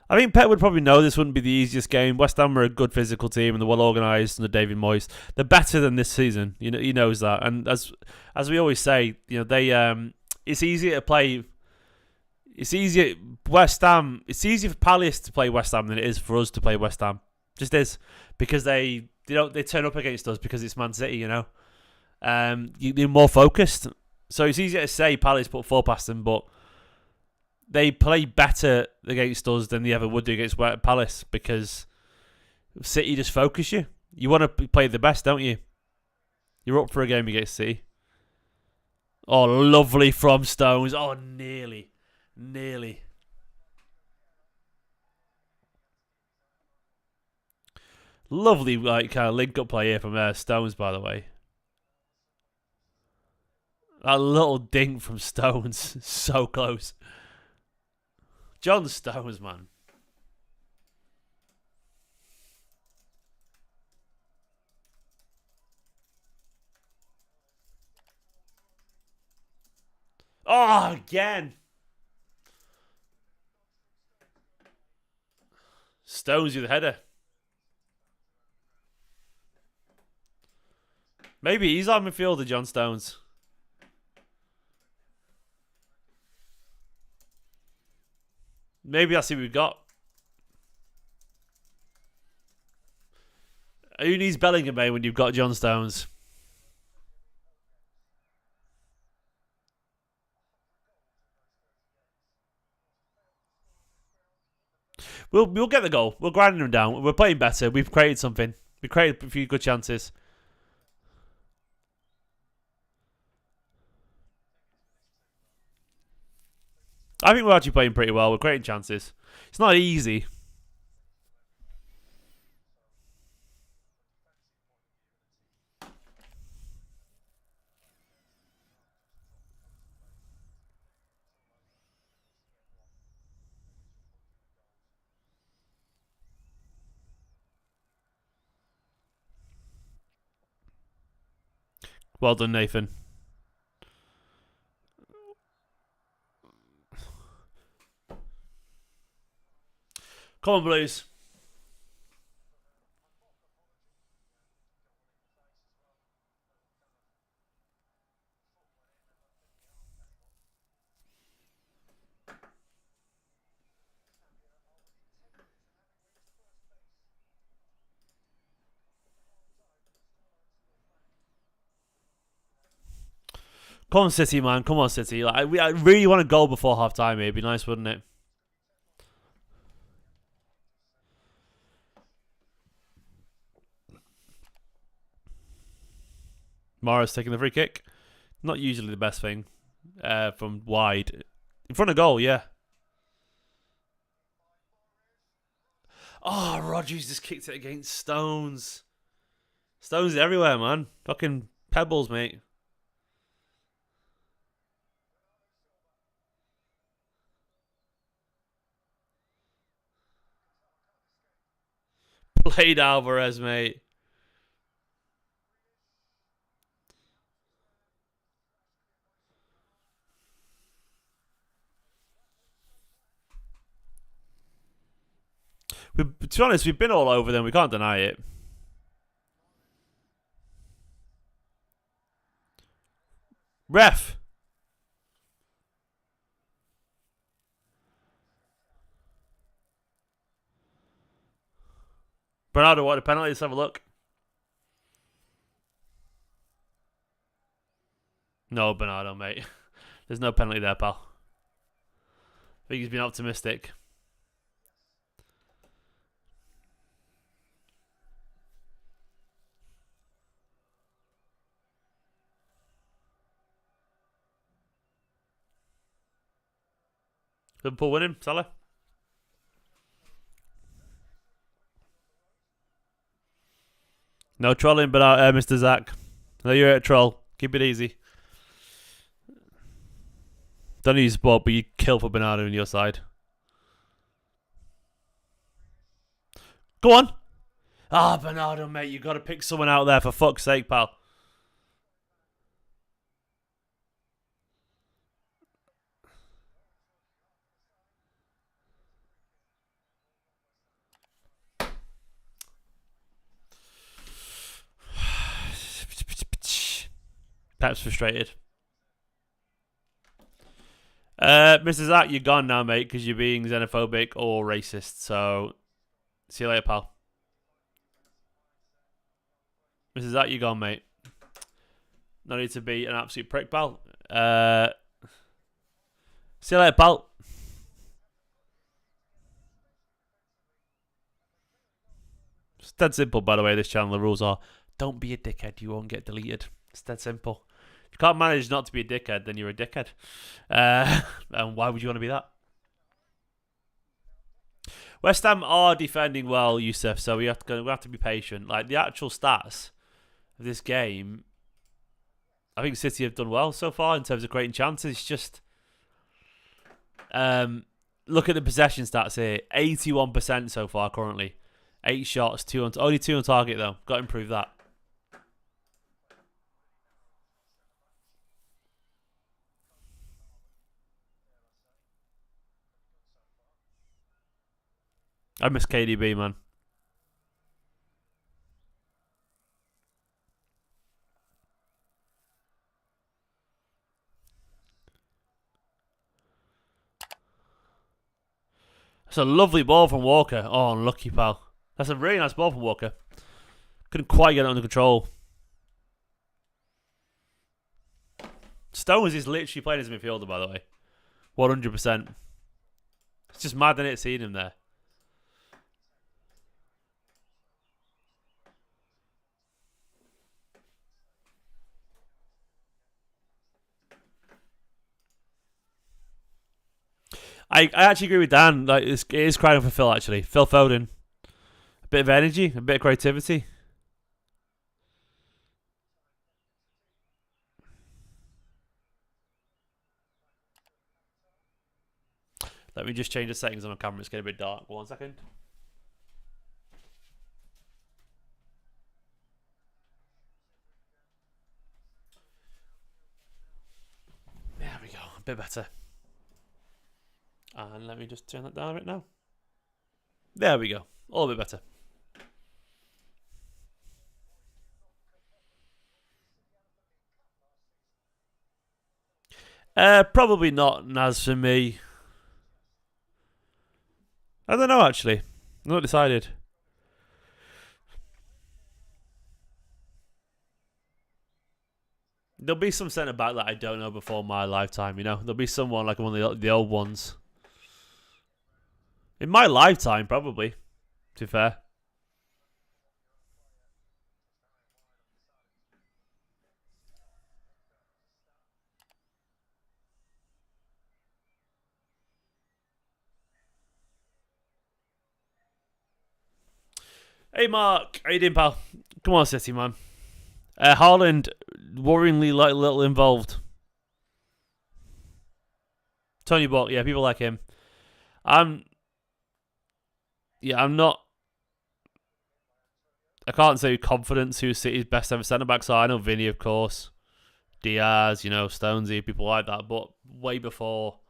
I think Pep would probably know this wouldn't be the easiest game. West Ham are a good physical team and they're well organised under David Moyes. They're better than this season. You know, he knows that. And as we always say, you know, they it's easier to play. It's easier West Ham. It's easier for Palace to play West Ham than it is for us to play West Ham. Just is because they turn up against us because it's Man City. You know, you're more focused. So it's easier to say Palace put 4 past them, but they play better against us than they ever would do against Palace because City just focus you. You want to play the best, don't you? You're up for a game against City. Oh, lovely from Stones. Oh, nearly. Lovely, like, kind of link-up play here from Stones, by the way. That little dink from Stones. So close. John Stones, man. Oh, again. Stones with the header. Maybe he's our midfielder, John Stones. Maybe that's who we've got. Who needs Bellingham, mate, when you've got John Stones? We'll get the goal. We're grinding them down. We're playing better. We've created something. We created a few good chances. I think we're actually playing pretty well. We're creating chances. It's not easy. Well done, Nathan. Come on, Blues. Come on, City, man. Come on, City. Like, I really want a goal before half time. It'd be nice, wouldn't it? Morris taking the free kick. Not usually the best thing from wide. In front of goal, yeah. Oh, Rodgers just kicked it against Stones. Stones everywhere, man. Fucking pebbles, mate. Played Alvarez, mate. To be honest, we've been all over them. We can't deny it. Ref. Bernardo, what a penalty. Let's have a look. No, Bernardo, mate. There's no penalty there, pal. I think he's been optimistic. Liverpool winning, Salah. No trolling, but Mr. Zach. I know you're a troll. Keep it easy. Don't use sport, but you kill for Bernardo on your side. Go on. Ah, Bernardo, mate. You got to pick someone out there for fuck's sake, pal. Pep's frustrated. Mr. Zach, you're gone now, mate, because you're being xenophobic or racist. So, see you later, pal. Mr. Zach, you're gone, mate. No need to be an absolute prick, pal. See you later, pal. It's dead simple, by the way, this channel. The rules are, don't be a dickhead. You won't get deleted. It's dead simple. If you can't manage not to be a dickhead, then you're a dickhead. And why would you want to be that? West Ham are defending well, Yusuf, so we have to be patient. Like, the actual stats of this game, I think City have done well so far in terms of creating chances. It's just look at the possession stats here. 81% so far currently. 8 shots, only 2 on target though. Got to improve that. I miss KDB, man. That's a lovely ball from Walker. Oh, unlucky, pal. That's a really nice ball from Walker. Couldn't quite get it under control. Stones is literally playing as a midfielder, by the way. 100%. It's just mad that it's seeing him there. I actually agree with Dan. Like, it is crying for Phil, actually. Phil Foden. A bit of energy, a bit of creativity. Let me just change the settings on my camera. It's getting a bit dark. 1 second. There we go. A bit better. And let me just turn that down a bit now. There we go. All a bit better. Probably not Naz for me. I don't know, actually. I'm not decided. There'll be some centre back that I don't know before my lifetime, you know? There'll be someone like one of the old ones. In my lifetime, probably. To be fair. Hey, Mark. How you doing, pal? Come on, City, man. Haaland, worryingly little involved. Tony Bok, yeah, people like him. I'm not. I can't say with confidence who's City's best ever centre back. So I know Vinny, of course, Diaz, Stonesy, people like that. But way before,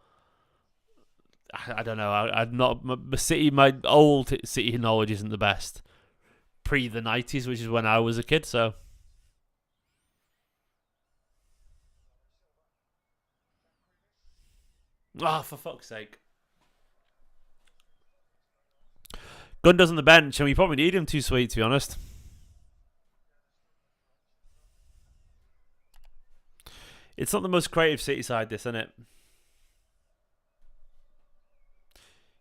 I don't know. I'm not. My old City knowledge isn't the best. Pre the 90s, which is when I was a kid. So. Ah, oh, for fuck's sake. Gundo's on the bench, and we probably need him too sweet, to be honest. It's not the most creative City side, this, isn't it?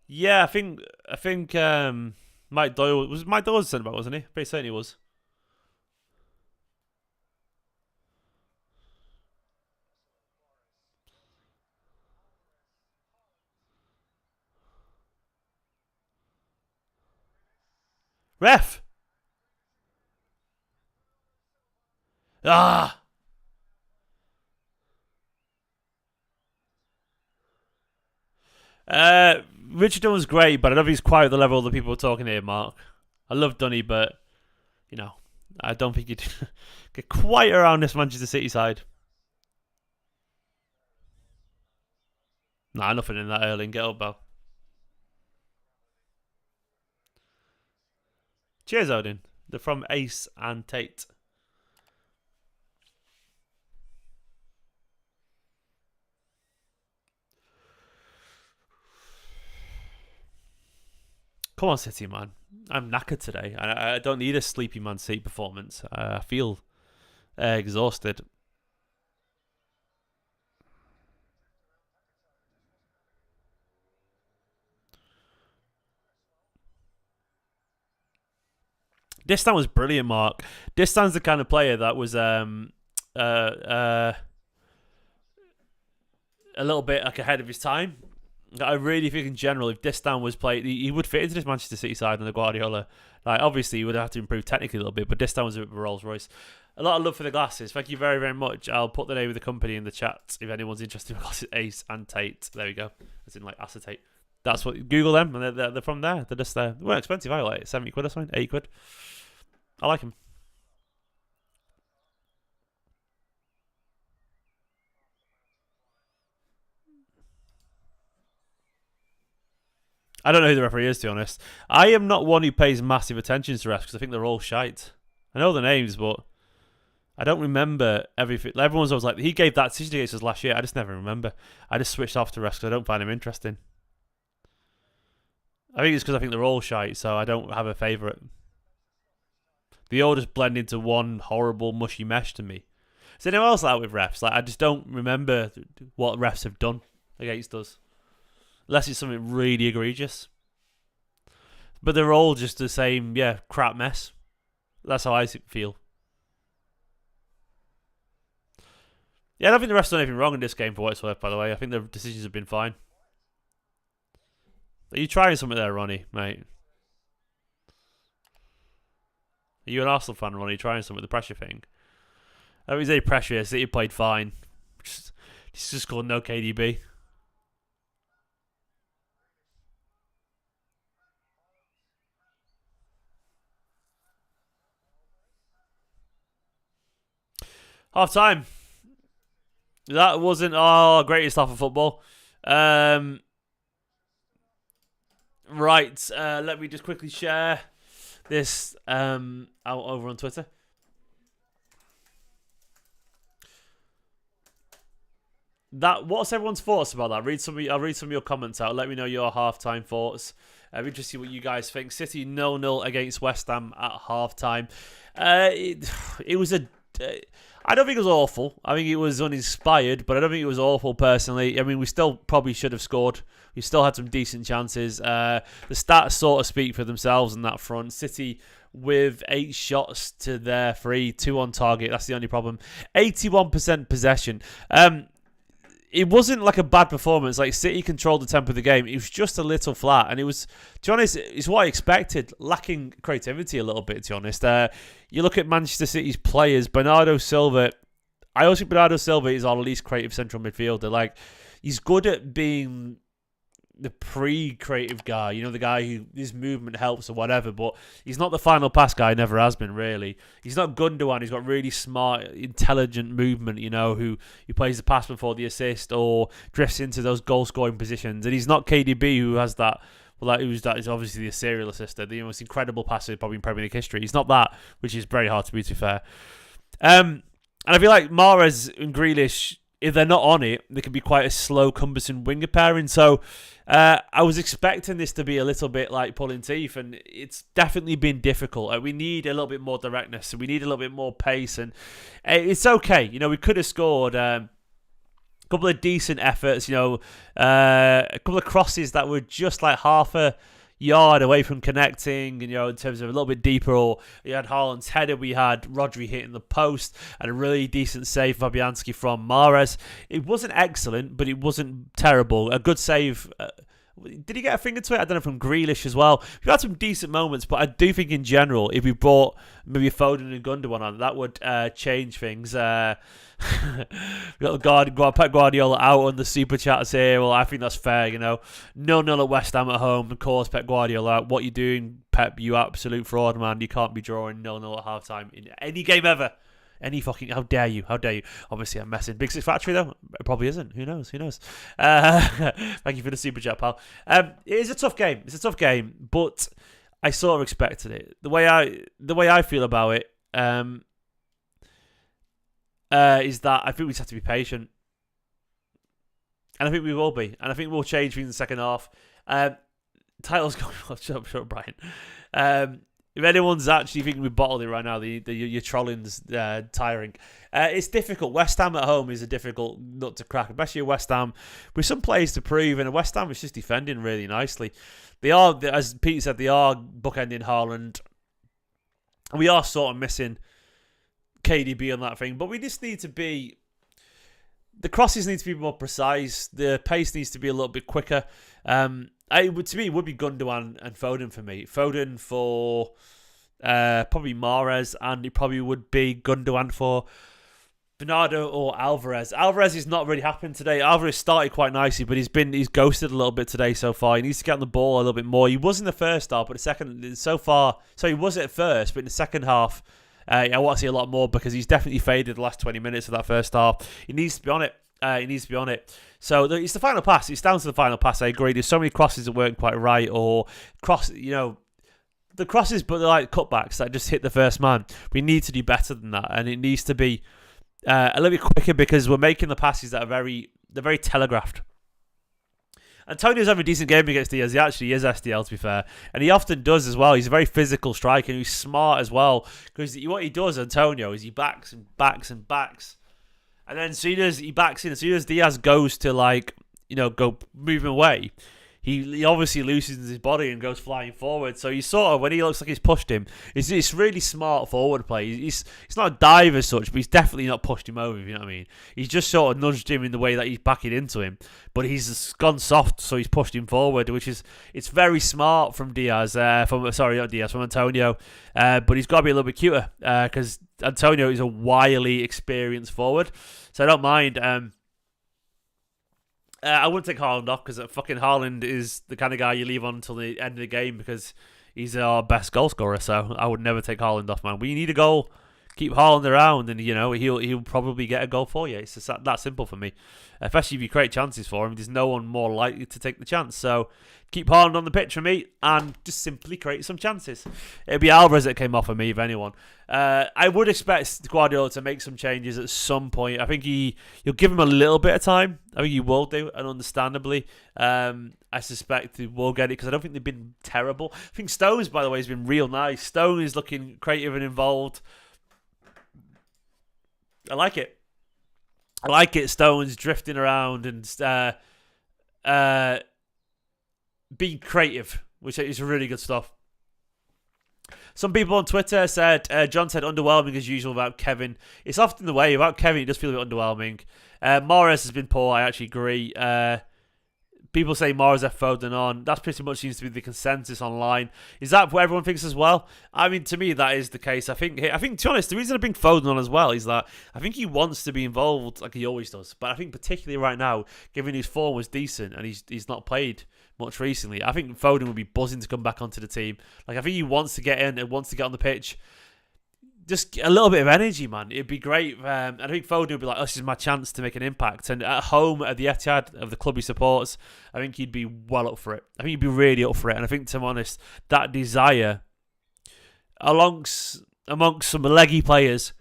Yeah, I think Mike Doyle was a centre back, wasn't he? Pretty certain he was. Ref. Ah. Richard Dunn was great, but I don't think he's quite at the level that people are talking here, Mark. I love Dunny, but I don't think he'd get quite around this Manchester City side. Nah, nothing in that early. Get up, Bell. Cheers, Odin. They're from Ace and Tate. Come on, City, man. I'm knackered today. I don't need a sleepy Man City performance. I feel exhausted. Distan was brilliant, Mark. Distan's the kind of player that was a little bit like ahead of his time. I really think in general, if Distan was played, he would fit into this Manchester City side under Guardiola. Like, obviously, he would have to improve technically a little bit, but Distan was a bit of a Rolls Royce. A lot of love for the glasses. Thank you very, very much. I'll put the name of the company in the chat if anyone's interested in glasses. Ace and Tate. There we go. As in, like, acetate. That's what. Google them, and they're from there. They're just there. They weren't expensive. I like 70 quid or something. 80 quid. I like them. I don't know who the referee is, to be honest. I am not one who pays massive attention to refs because I think they're all shite. I know the names, but I don't remember everything. Everyone's always like, he gave that decision against us last year. I just never remember. I just switched off to refs because I don't find him interesting. I think it's because I think they're all shite, so I don't have a favourite. They all just blend into one horrible, mushy mesh to me. Is anyone else like that with refs? Like, I just don't remember what refs have done against us. Unless it's something really egregious. But they're all just the same, crap mess. That's how I feel. Yeah, I don't think the refs done anything wrong in this game for what it's worth, by the way. I think the decisions have been fine. Are you trying something there, Ronnie, mate? Are you an Arsenal fan, Ronnie, trying something with the pressure thing? I don't think there's any pressure here. City played fine. It's just called no KDB. Half time. That wasn't our greatest half of football. Right, let me just quickly share this out over on Twitter. What's everyone's thoughts about that? I'll read some of your comments out. Let me know your halftime thoughts. I'm interested to see what you guys think. City 0-0 against West Ham at halftime. It was I don't think it was awful. I think it was uninspired, but I don't think it was awful personally. I mean, we still probably should have scored. We still had some decent chances. The stats sort of speak for themselves on that front. City with 8 shots to their 3, 2 on target. That's the only problem. 81% possession. It wasn't like a bad performance. Like, City controlled the tempo of the game. It was just a little flat. And it was, to be honest, it's what I expected. Lacking creativity a little bit, to be honest. You look at Manchester City's players. Bernardo Silva. I also think Bernardo Silva is our least creative central midfielder. Like, he's good at being the pre-creative guy. You know, the guy who his movement helps or whatever. But he's not the final pass guy. Never has been, really. He's not Gundogan. He's got really smart, intelligent movement, you know, who plays the pass before the assist or drifts into those goal-scoring positions. And he's not KDB, who has that. Well, that is obviously the serial assister, the most incredible passer probably in Premier League history. He's not that, which is very hard to be, to be fair. And I feel like Mahrez and Grealish, if they're not on it, they can be quite a slow, cumbersome winger pairing. So I was expecting this to be a little bit like pulling teeth, and it's definitely been difficult. We need a little bit more directness, and we need a little bit more pace, and it's okay. You know, we could have scored a couple of decent efforts, you know, a couple of crosses that were just like half a yard away from connecting, you know, in terms of a little bit deeper. Or you had Haaland's header, we had Rodri hitting the post, and a really decent save, Fabianski, from Mahrez. It wasn't excellent, but it wasn't terrible. A good save. Did he get a finger to it? I don't know, from Grealish as well. We've had some decent moments, but I do think in general, if we brought maybe Foden and Gundogan on, that would change things. We got Pep Guardiola out on the super chats here. Well, I think that's fair, you know. 0-0 at West Ham at home, and calls Pep Guardiola out. What you doing, Pep? You absolute fraud, man. You can't be drawing 0-0 at half time in any game ever. Any fucking... How dare you? How dare you? Obviously, I'm messing. Big Six Factory, though? It probably isn't. Who knows? Who knows? Thank you for the super chat, pal. It is a tough game. It's a tough game, but I sort of expected it. The way I feel about it is that I think we just have to be patient. And I think we will be. And I think we'll change things in the second half. Title's going... Shut up, Brian. If anyone's actually thinking we bottled it right now, your trolling's tiring. It's difficult. West Ham at home is a difficult nut to crack, especially West Ham with some players to prove. And West Ham is just defending really nicely. They are, as Pete said, they are bookending Haaland. We are sort of missing KDB on that thing, but we just need to be... The crosses need to be more precise. The pace needs to be a little bit quicker. To me, it would be Gundogan and Foden for me. Foden for probably Mahrez, and it probably would be Gundogan for Bernardo or Alvarez. Alvarez is not really happened today. Alvarez started quite nicely, but he's ghosted a little bit today so far. He needs to get on the ball a little bit more. He was in the first half, but the second so far. So he was at first, but in the second half, I want to see a lot more because he's definitely faded the last 20 minutes of that first half. He needs to be on it. He needs to be on it. So it's the final pass. It's down to the final pass. I agree. There's so many crosses that weren't quite right, or the crosses, but they're like cutbacks that just hit the first man. We need to do better than that, and it needs to be a little bit quicker because we're making the passes that are very telegraphed. Antonio's having a decent game against Diaz. He actually is SDL, to be fair. And he often does as well. He's a very physical striker and he's smart as well. Because what he does, Antonio, is he backs and backs and backs. And then as soon as he backs in, as soon as Diaz goes to go moving away, he obviously loosens his body and goes flying forward. So he's sort of, when he looks like he's pushed him, it's really smart forward play. He's not a dive as such, but he's definitely not pushed him over, if you know what I mean. He's just sort of nudged him in the way that he's backing into him. But he's gone soft, so he's pushed him forward, it's very smart from Diaz, from Antonio. But he's got to be a little bit cuter, because Antonio is a wily, experienced forward. So I don't mind. I wouldn't take Haaland off because fucking Haaland is the kind of guy you leave on until the end of the game because he's our best goal scorer. So I would never take Haaland off, man. We need a goal. Keep Haaland around, and he'll probably get a goal for you. It's just that simple for me. Especially if you create chances for him, there's no one more likely to take the chance. So keep Haaland on the pitch for me, and just simply create some chances. It'll be Alvarez that came off for me, if anyone. I would expect Guardiola to make some changes at some point. I think you'll give him a little bit of time. I think he will do, and understandably, I suspect he will get it because I don't think they've been terrible. I think Stones, by the way, has been real nice. Stone is looking creative and involved. I like it. Stones drifting around and being creative, which is really good stuff. Some people on Twitter said, John said underwhelming as usual about Kevin. It's often the way. Without Kevin, it does feel a bit underwhelming. Mahrez has been poor. I actually agree. People say Mahrez left Foden on. That pretty much seems to be the consensus online. Is that what everyone thinks as well? I mean, to me, that is the case. I think, to be honest, the reason I bring Foden on as well is that I think he wants to be involved like he always does. But I think particularly right now, given his form was decent and he's not played much recently, I think Foden would be buzzing to come back onto the team. Like, I think he wants to get in and wants to get on the pitch. Just a little bit of energy, man. It'd be great. And I think Foden would be like, this is my chance to make an impact. And at home, at the Etihad, of the club he supports, I think he'd be well up for it. I think he'd be really up for it. And I think, to be honest, that desire, amongst some leggy players,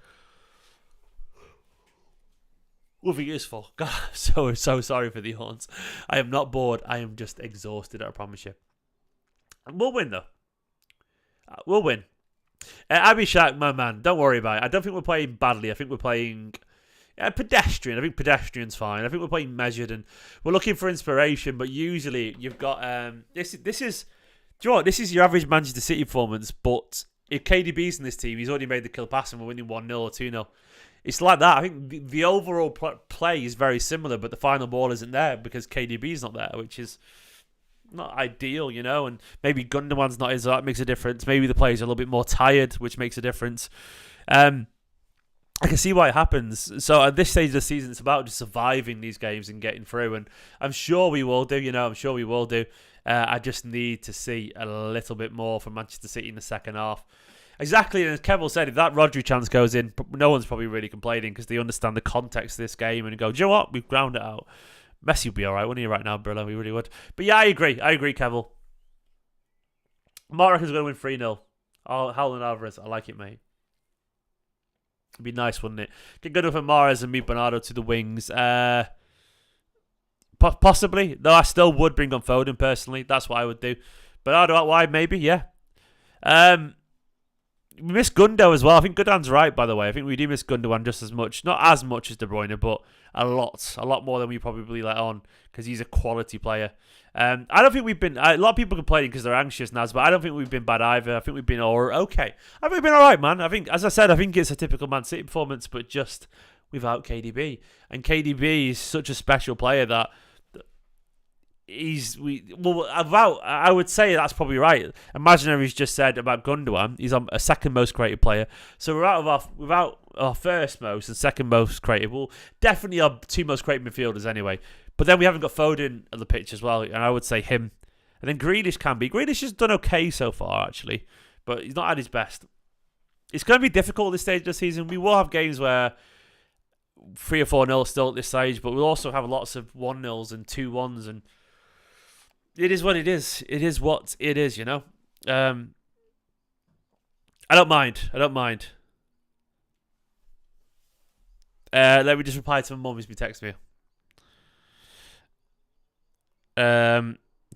will be useful. God, I'm so sorry for the yawns. I am not bored. I am just exhausted, I promise you. And we'll win, though. We'll win. Abhishek, my man, don't worry about it. I don't think we're playing badly. I think we're playing pedestrian. I think pedestrian's fine. I think we're playing measured and we're looking for inspiration. But usually you've got this is. Do you know what? This is your average Manchester City performance. But if KDB's in this team, he's already made the kill pass and we're winning 1-0 or 2-0. It's like that. I think the overall play is very similar, but the final ball isn't there because KDB's not there, which is not ideal, and maybe Gundogan's not as that makes a difference. Maybe the players are a little bit more tired, which makes a difference. I can see why it happens. So at this stage of the season, it's about just surviving these games and getting through, and I'm sure we will do. I'm sure we will do. I just need to see a little bit more from Manchester City in the second half. Exactly, and as Kevin said, if that Rodri chance goes in, no one's probably really complaining because they understand the context of this game and go, do you know what? We've ground it out. Messi would be alright, wouldn't he, right now, Brillo? He really would. But yeah, I agree, Kevel. Mark is going to win 3-0. Howland Alvarez, I like it, mate. It'd be nice, wouldn't it? Get good enough for Mahrez and move Bernardo to the wings. Possibly. Though I still would bring on Foden, personally. That's what I would do. Bernardo out wide, maybe, yeah. We miss Gundo as well. I think Gundogan's right, by the way. I think we do miss Gundogan just as much. Not as much as De Bruyne, but a lot more than we probably let on because he's a quality player. I don't think we've been... a lot of people complaining because they're anxious, Naz, but I don't think we've been bad either. I think we've been okay. I think we've been all right, man. I think, as I said, I think it's a typical Man City performance, but just without KDB. And KDB is such a special player that I would say that's probably right. Imaginary just said about Gundogan, he's a second most creative player. So without our first most and second most creative, well, definitely our two most creative midfielders anyway. But then we haven't got Foden on the pitch as well, and I would say him. And then Grealish can be. Grealish has done okay so far, actually, but he's not at his best. It's going to be difficult at this stage of the season. We will have games where 3 or 4-0 still at this stage, but we'll also have lots of 1-0s and 2-1s, and it is what it is. It is what it is, you know. I don't mind. Let me just reply to my mum who's been texting me.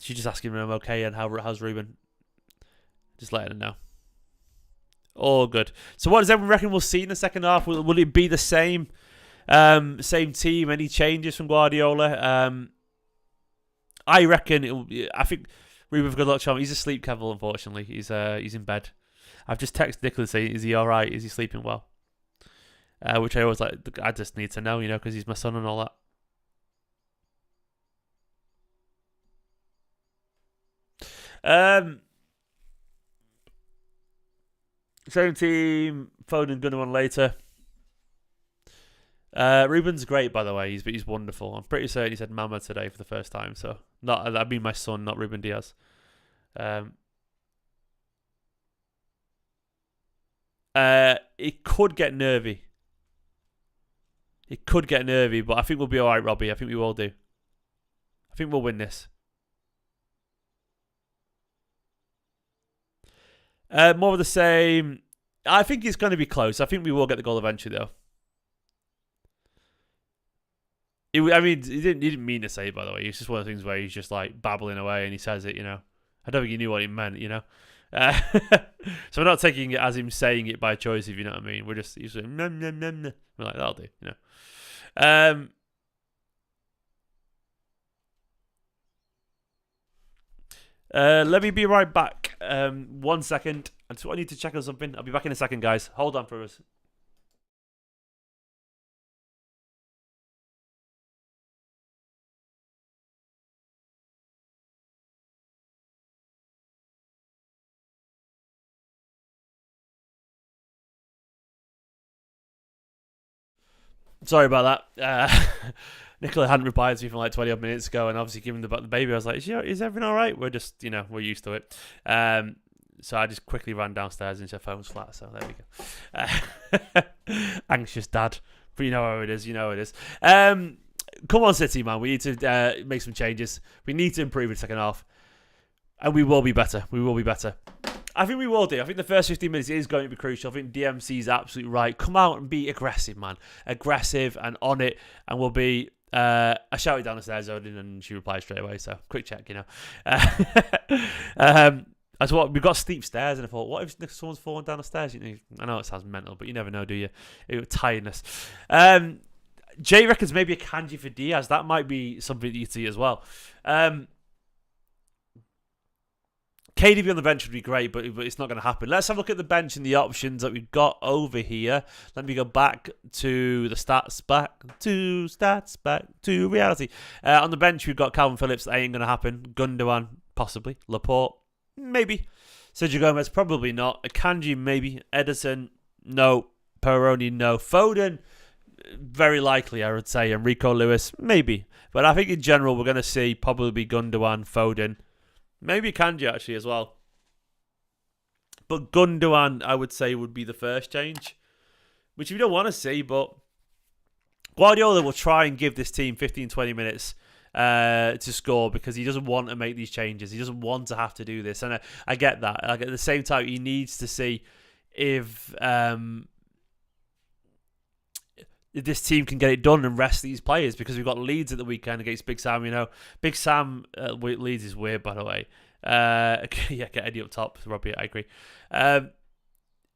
She's just asking me if I'm okay and how's Ruben. Just letting her know. All good. So what does everyone reckon we'll see in the second half? Will it be the same team? Any changes from Guardiola? I reckon I think Ruben for good luck, Charm. He's asleep, Kevin. Unfortunately, he's in bed. I've just texted Nicholas saying, "Is he all right? Is he sleeping well?" Which I always like. I just need to know, you know, because he's my son and all that. Same team. Foden, Gundogan later. Ruben's great, by the way. He's wonderful. I'm pretty certain he said Mama today for the first time. So that'd be my son, not Ruben Diaz. It could get nervy. But I think we'll be all right, Robbie. I think we will do. I think we'll win this. More of the same. I think it's going to be close. I think we will get the goal eventually, though. He didn't mean to say it, by the way. It's just one of the things where he's just like babbling away and he says it, you know. I don't think he knew what he meant, you know. So we're not taking it as him saying it by choice, if you know what I mean. He's like, nom, nom, nom, nom. We're like, that'll do, you know. Let me be right back. 1 second. I need to check on something. I'll be back in a second, guys. Hold on for us. Sorry about that. Nicola hadn't replied to me from like 20 odd minutes ago, and obviously given the baby, I was like, is everything all right? We're just, you know, we're used to it. So I just quickly ran downstairs and her phone's flat, so there we go. Anxious dad. But you know how it is, Come on, City, man. We need to make some changes. We need to improve in the second half. And we will be better. I think we will do. I think the first 15 minutes is going to be crucial. I think DMC is absolutely right. Come out and be aggressive, man. Aggressive and on it. And we'll be... I shouted down the stairs, Odin, and she replied straight away. So, quick check, you know. As what we've got steep stairs, and I thought, what if someone's falling down the stairs? You know, I know it sounds mental, but you never know, do you? Tiredness. Jay reckons maybe a kanji for Diaz. That might be something that you see as well. KDB on the bench would be great, but it's not going to happen. Let's have a look at the bench and the options that we've got over here. Let me go back to the stats, back to reality. On the bench, we've got Calvin Phillips. That ain't going to happen. Gundogan, possibly. Laporte, maybe. Sergio Gomez, probably not. Akanji, maybe. Ederson, no. Peroni, no. Foden, very likely, I would say. Enrico Lewis, maybe. But I think in general, we're going to see probably Gundogan, Foden, maybe Kanji actually as well. But Gundogan, I would say, would be the first change, which we don't want to see, but Guardiola will try and give this team 15-20 minutes to score because he doesn't want to make these changes. He doesn't want to have to do this. And I get that. Like, at the same time, he needs to see if this team can get it done and rest these players, because we've got Leeds at the weekend against Big Sam. You know, Big Sam Leeds is weird, by the way. Yeah, get Eddie up top, Robbie. I agree. But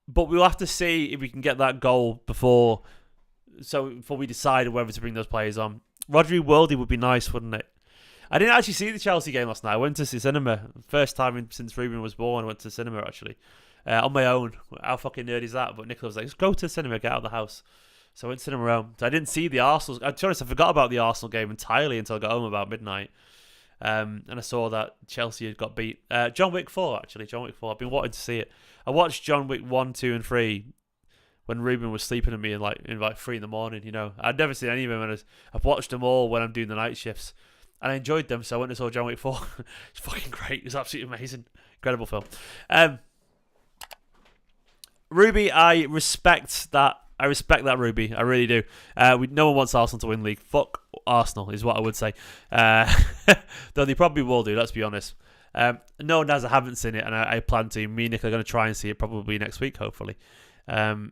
we'll have to see if we can get that goal before we decide whether to bring those players on. Rodri Worldy would be nice, wouldn't it? I didn't actually see the Chelsea game last night. I went to the cinema. First time since Ruben was born, I went to the cinema actually on my own. How fucking nerd is that? But Nicola was like, "Just go to the cinema, get out of the house." So I went to cinema around. So I didn't see the Arsenal. To be honest, I forgot about the Arsenal game entirely until I got home about midnight. And I saw that Chelsea had got beat. John Wick 4, actually. John Wick 4. I've been wanting to see it. I watched John Wick 1, 2, and 3 when Ruben was sleeping at me in like 3 in the morning, you know. I'd never seen any of them. I've watched them all when I'm doing the night shifts. And I enjoyed them, so I went and saw John Wick 4. It's fucking great. It's absolutely amazing. Incredible film. Ruby, I respect that I respect that, Ruby. I really do. No one wants Arsenal to win league. Fuck Arsenal is what I would say. Though they probably will do. Let's be honest. No one has. I haven't seen it, and I plan to. Me and Nick are going to try and see it probably next week, hopefully. I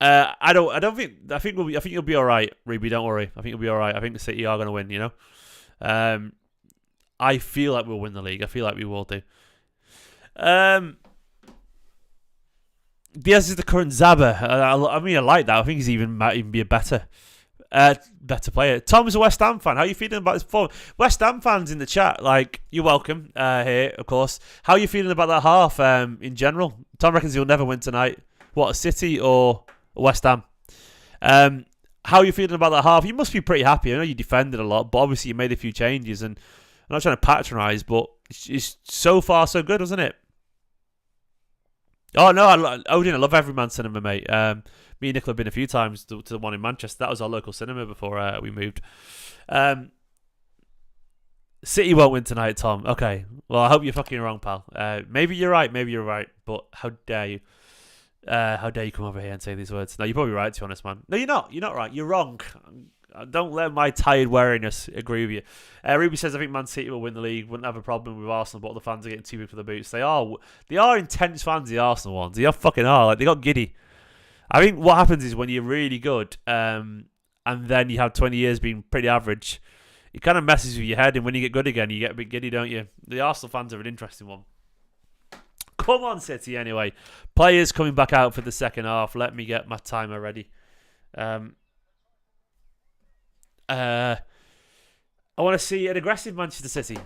don't think. I think you'll be all right, Ruby. Don't worry. I think you'll be all right. I think the City are going to win. You know. I feel like we'll win the league. I feel like we will do. Diaz is the current Zabba. I mean, I like that. I think he might even be a better player. Tom's a West Ham fan. How are you feeling about this performance? West Ham fans in the chat, like, you're welcome here, of course. How are you feeling about that half in general? Tom reckons he'll never win tonight. What, a City or a West Ham? How are you feeling about that half? You must be pretty happy. I know you defended a lot, but obviously you made a few changes. And I'm not trying to patronise, but it's so far so good, wasn't it? Oh, no, Odin, I love Everyman Cinema, mate. Me and Nicola have been a few times to the one in Manchester. That was our local cinema before we moved. City won't win tonight, Tom. Okay. Well, I hope you're fucking wrong, pal. Maybe you're right. But how dare you? How dare you come over here and say these words? No, you're probably right, to be honest, man. No, you're not. You're not right. You're wrong. Don't let my tired wariness agree with you. Ruby says, I think Man City will win the league. Wouldn't have a problem with Arsenal, but all the fans are getting too big for the boots. They are intense fans, the Arsenal ones. They are fucking are. Like, they got giddy. I think what happens is when you're really good, and then you have 20 years being pretty average, it kind of messes with your head, and when you get good again, you get a bit giddy, don't you? The Arsenal fans are an interesting one. Come on, City, anyway. Players coming back out for the second half. Let me get my timer ready. I want to see an aggressive Manchester City.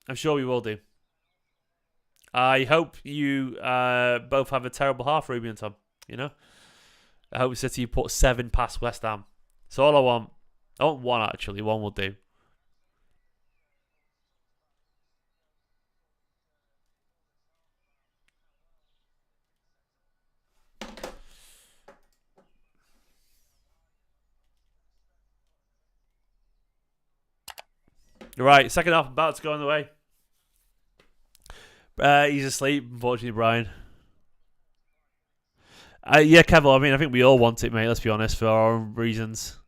I'm sure we will do. I hope you both have a terrible half, Ruby and Tom. You know? I hope City put 7 past West Ham. That's all I want. I want 1, actually. 1 will do. Right, second half about to go on the way. He's asleep, unfortunately, Brian. Yeah, Kevin, I mean, I think we all want it, mate, let's be honest, for our own reasons.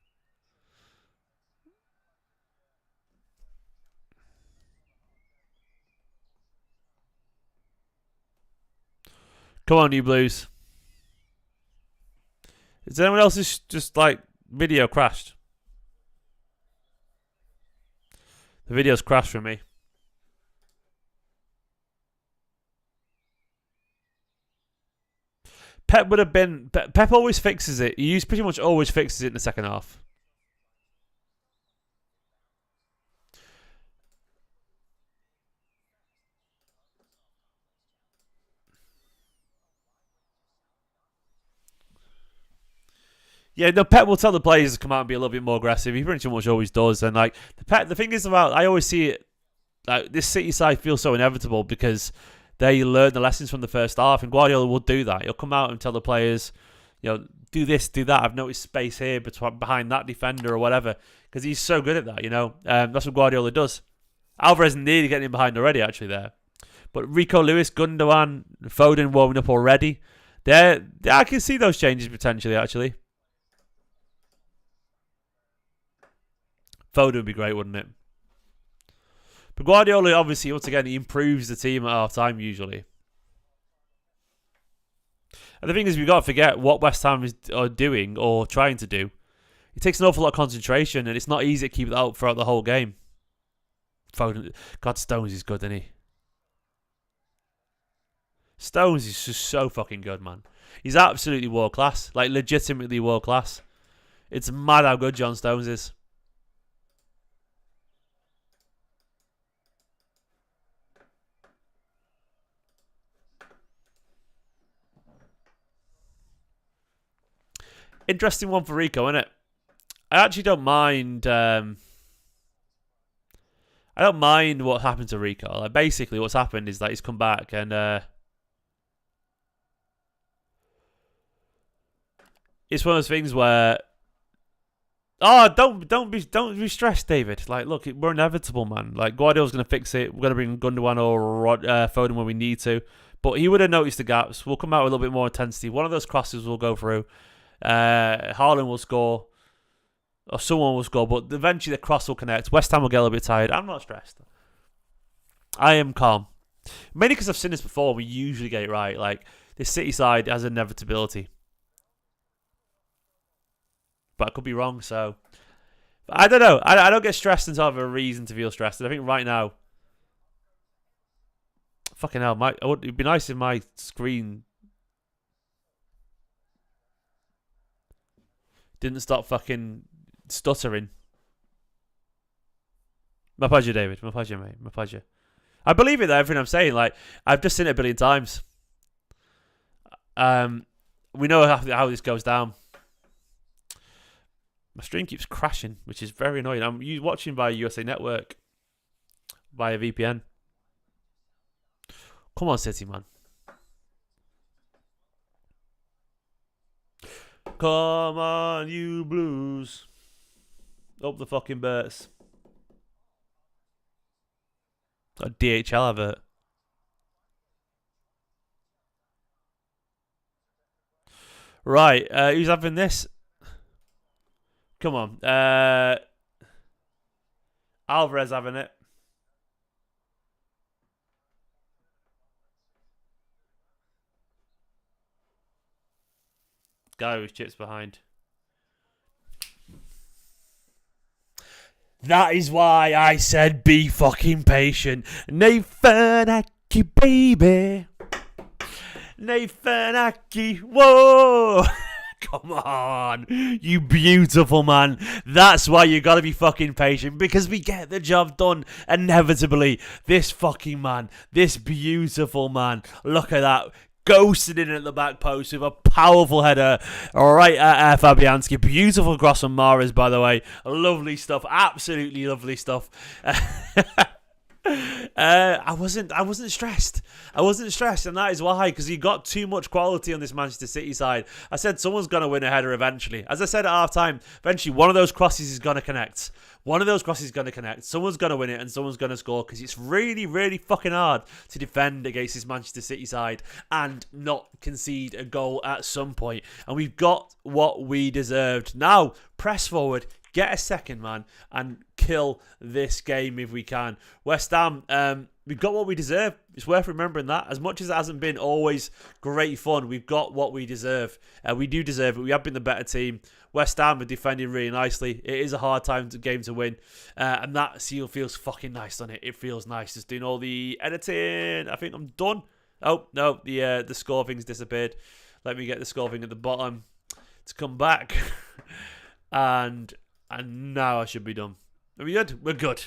Come on, you Blues. Is anyone else's just, like, video crashed? The video's crashed for me. Pep would have been... Pep always fixes it. He pretty much always fixes it in the second half. Yeah, no, Pep will tell the players to come out and be a little bit more aggressive. He pretty much always does. And like the thing is about, I always see it, like this City side feels so inevitable because they learn the lessons from the first half, and Guardiola will do that. He'll come out and tell the players, you know, do this, do that. I've noticed space here behind that defender or whatever, because he's so good at that. You know, that's what Guardiola does. Alvarez nearly getting in behind already, actually there, but Rico Lewis, Gundogan, Foden warming up already. I can see those changes potentially actually. Foden would be great, wouldn't it? But Guardiola, obviously, once again, he improves the team at half-time, usually. And the thing is, we've got to forget what West Ham are doing or trying to do. It takes an awful lot of concentration, and it's not easy to keep that up throughout the whole game. Foden, God, Stones is good, isn't he? Stones is just so fucking good, man. He's absolutely world-class. Like, legitimately world-class. It's mad how good John Stones is. Interesting one for Rico, isn't it? I actually don't mind. I don't mind what happened to Rico. Like basically, what's happened is that he's come back and it's one of those things where, don't be stressed, David. Like, look, we're inevitable, man. Like Guardiola's gonna fix it. We're gonna bring Gundogan or Foden when we need to. But he would have noticed the gaps. We'll come out with a little bit more intensity. One of those crosses will go through. Haaland will score. Or someone will score. But eventually the cross will connect. West Ham will get a little bit tired. I'm not stressed. I am calm. Mainly because I've seen this before. We usually get it right. Like, this City side has inevitability. But I could be wrong, so... I don't know. I don't get stressed until I have a reason to feel stressed. And I think right now... Fucking hell. It'd be nice if my screen... didn't stop fucking stuttering. My pleasure, David. My pleasure, mate. My pleasure. I believe it, though, everything I'm saying. Like, I've just seen it a billion times. We know how this goes down. My stream keeps crashing, which is very annoying. I'm watching via USA Network. Via VPN. Come on, City, man. Come on, you Blues. Up the fucking Birds. A DHL advert. Right, who's having this? Come on. Alvarez having it. Guy with chips behind. That is why I said be fucking patient. Nathan Aki, baby. Nathan Aki, whoa. Come on, you beautiful man. That's why you gotta be fucking patient, because we get the job done inevitably. This fucking man, this beautiful man. Look at that. Ghosted in at the back post with a powerful header right at Fabianski. Beautiful cross from Mahrez, by the way. Lovely stuff. Absolutely lovely stuff. I wasn't stressed. I wasn't stressed, and that is why, because you got too much quality on this Manchester City side. I said someone's going to win a header eventually. As I said at half time, eventually one of those crosses is going to connect. One of those crosses is going to connect. Someone's going to win it and someone's going to score, because it's really, really fucking hard to defend against this Manchester City side and not concede a goal at some point. And we've got what we deserved. Now, press forward. Get a second, man, and kill this game if we can. West Ham, we've got what we deserve. It's worth remembering that. As much as it hasn't been always great fun, we've got what we deserve. We do deserve it. We have been the better team. West Ham are defending really nicely. It is a hard game to win. And that seal feels fucking nice, doesn't it? It feels nice. Just doing all the editing. I think I'm done. Oh, no, the score thing's disappeared. Let me get the score thing at the bottom to come back. And now I should be done. Are we good? We're good.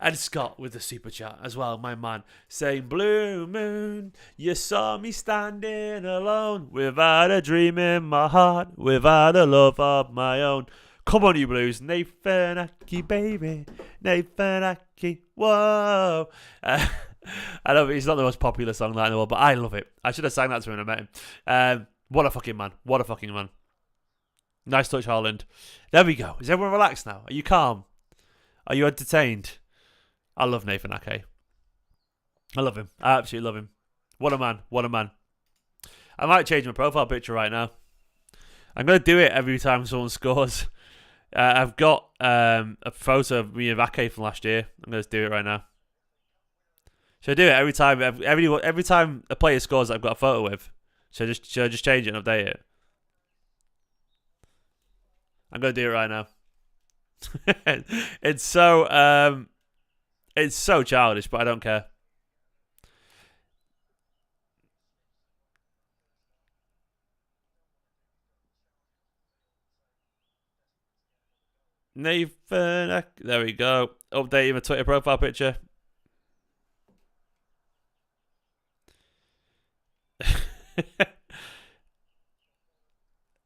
And Scott with the super chat as well, my man, saying, Blue Moon, you saw me standing alone, without a dream in my heart, without a love of my own. Come on, you Blues. Nathan Aki, baby. Nathan Aki, whoa. I know it's not the most popular song that I know of, but I love it. I should have sang that to him when I met him. What a fucking man. What a fucking man. Nice touch, Haaland. There we go. Is everyone relaxed now? Are you calm? Are you entertained? I love Nathan Ake. I love him. I absolutely love him. What a man. What a man. I might change my profile picture right now. I'm going to do it every time someone scores. I've got a photo of me and Ake from last year. I'm going to do it right now. Should I do it every time? Every time a player scores that I've got a photo with? Should I just change it and update it? I'm going to do it right now. It's so childish, but I don't care. Nathan, there we go. Updating my Twitter profile picture.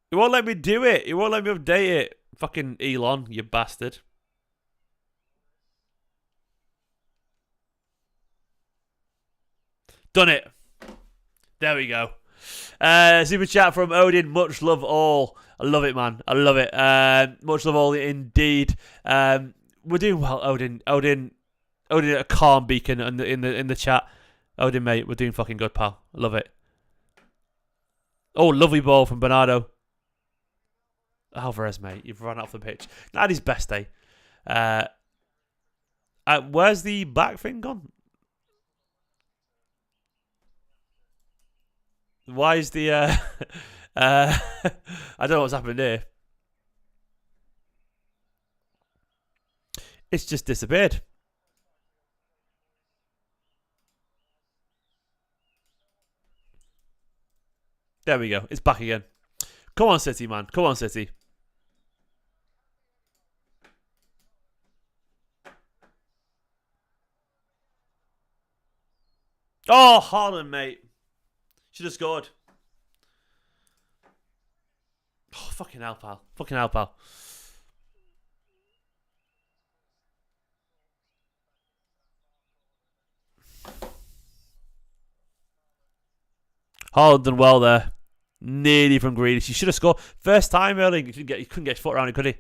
It won't let me do it. It won't let me update it. Fucking Elon, you bastard. Done it. There we go. Super chat from Odin. Much love all. I love it, man. I love it. Much love all indeed. We're doing well, Odin. Odin, a calm beacon in the chat. Odin, mate, we're doing fucking good, pal. I love it. Oh, lovely ball from Bernardo. Alvarez, mate, you've run off the pitch. Not his best day. Where's the back thing gone? Why is the I don't know what's happened here. It's just disappeared. There we go. It's back again. Come on, City, man. Come on, City. Oh, Haaland, mate. Should have scored. Oh, fucking hell, pal. Fucking hell, pal. Haaland done well there. Nearly from Grealish. He should have scored. First time, Erling. He couldn't get his foot around it, could he?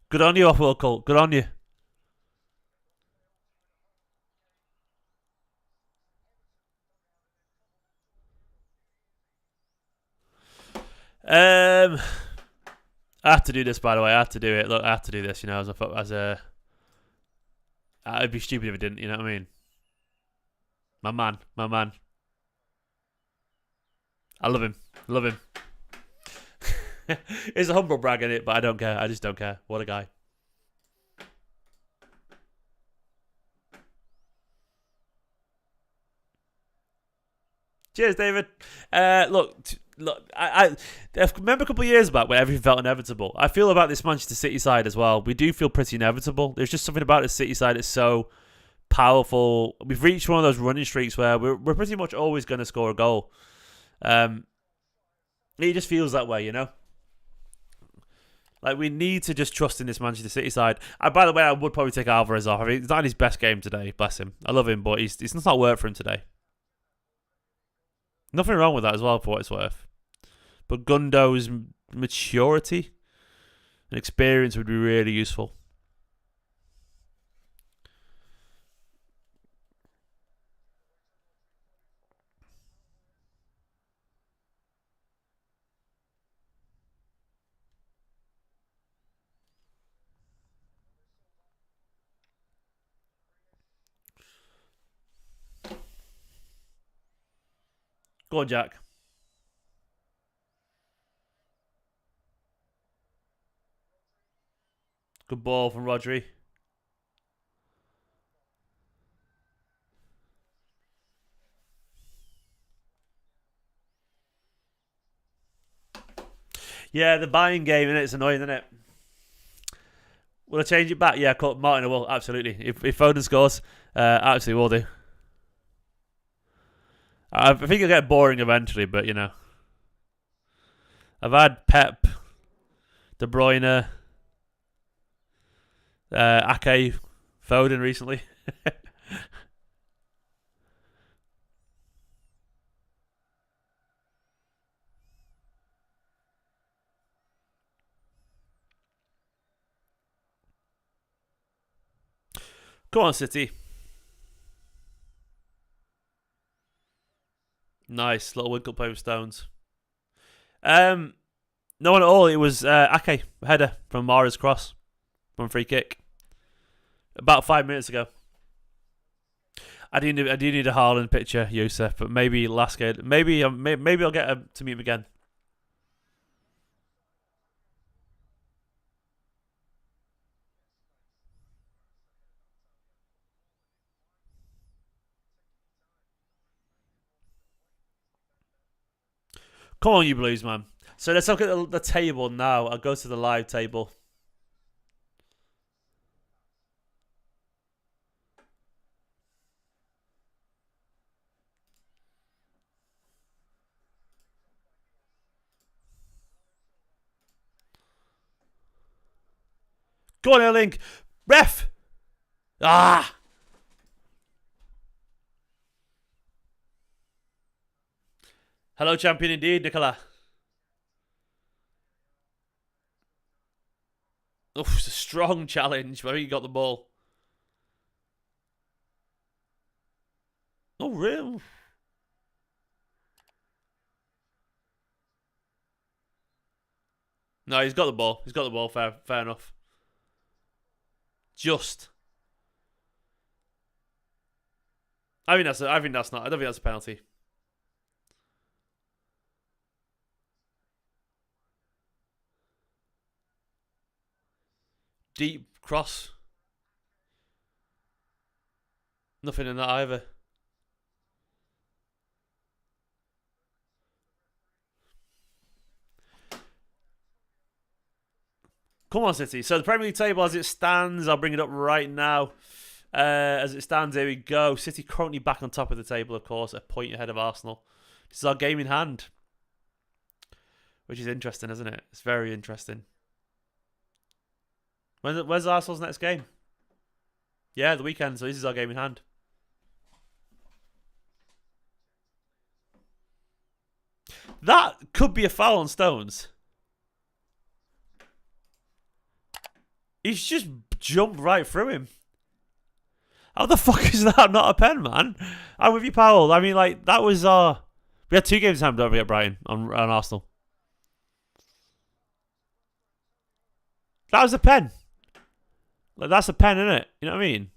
Good on you, Off-World Cult. Good on you. I have to do this, by the way. I have to do it. Look, I have to do this. You know, as a. It'd be stupid if I didn't. You know what I mean? My man, my man. I love him. Love him. It's a humble brag in it, but I don't care. I just don't care. What a guy. Cheers, David. Look. I remember a couple of years back when everything felt inevitable. I feel about this Manchester City side as well. We do feel pretty inevitable. There's just something about the City side that's so powerful. We've reached one of those running streaks where we're pretty much always going to score a goal. It just feels that way, you know? Like, we need to just trust in this Manchester City side. By the way, I would probably take Alvarez off. I mean, it's not his best game today, bless him. I love him, but it's not worked for him today. Nothing wrong with that as well, for what it's worth. But Gundo's maturity and experience would be really useful. Go on, Jack. Good ball from Rodri. Yeah, the buying game, innit? It's annoying, isn't it? Will I change it back? Yeah, Martin, I will. Absolutely. If Foden scores, absolutely will do. I think it'll get boring eventually, but, you know. I've had Pep, De Bruyne, Ake, Foden recently. Come on, City. Nice little winkle play with Stones. No one at all. It was Ake, header from Mara's cross from free kick. About 5 minutes ago. I do need a Haaland picture, Yusuf, but maybe last game. Maybe I'll get to meet him again. Come on, you Blues, man. So let's look at the table now. I'll go to the live table. Go on, Erling. Ref! Ah! Hello, champion indeed, Nicola. Oh, it's a strong challenge, but he got the ball. Oh, really? No, he's got the ball. He's got the ball. Fair enough. Just. I think that's not. I don't think that's a penalty. Deep cross. Nothing in that either. Come on, City. So the Premier League table as it stands, I'll bring it up right now. As it stands, here we go. City currently back on top of the table, of course, a point ahead of Arsenal. This is our game in hand, which is interesting, isn't it? It's very interesting. Where's Arsenal's next game? Yeah, the weekend. So this is our game in hand. That could be a foul on Stones. He's just jumped right through him. How the fuck is that not a pen, man? I'm with you, Powell. I mean, like, that was we had 2 games in hand, don't we, at Brighton on Arsenal. That was a pen. Like, that's a pen, isn't it? You know what I mean?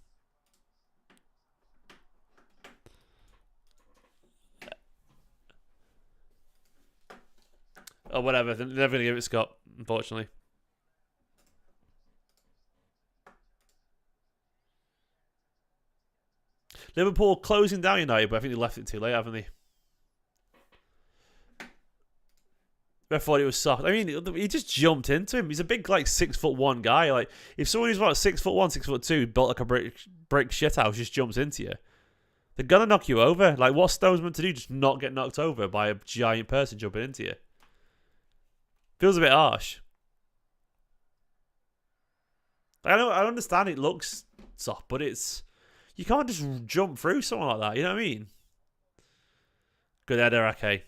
Or whatever. They're never going to give it Scott, unfortunately. Liverpool closing down United, but I think they left it too late, haven't they? I thought it was soft. I mean, he just jumped into him. He's a big, like, 6'1" guy. Like, if someone who's about 6'1", 6'2", built like a brick shit house, just jumps into you, they're gonna knock you over. Like, what's Stones meant to do? Just not get knocked over by a giant person jumping into you. Feels a bit harsh. I understand it looks soft, but it's, you can't just jump through someone like that. You know what I mean? Good header, okay.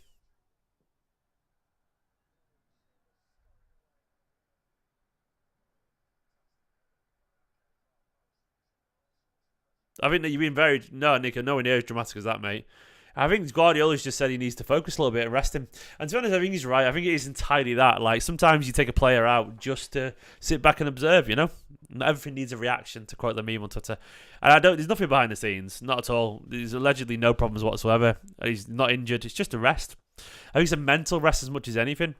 I think that you've been very... No, Nick, nowhere near as dramatic as that, mate. I think Guardiola's just said he needs to focus a little bit and rest him. And to be honest, I think he's right. I think it is entirely that. Like, sometimes you take a player out just to sit back and observe, you know? Not everything needs a reaction, to quote the meme on Twitter. And there's nothing behind the scenes. Not at all. There's allegedly no problems whatsoever. He's not injured. It's just a rest. I think it's a mental rest as much as anything.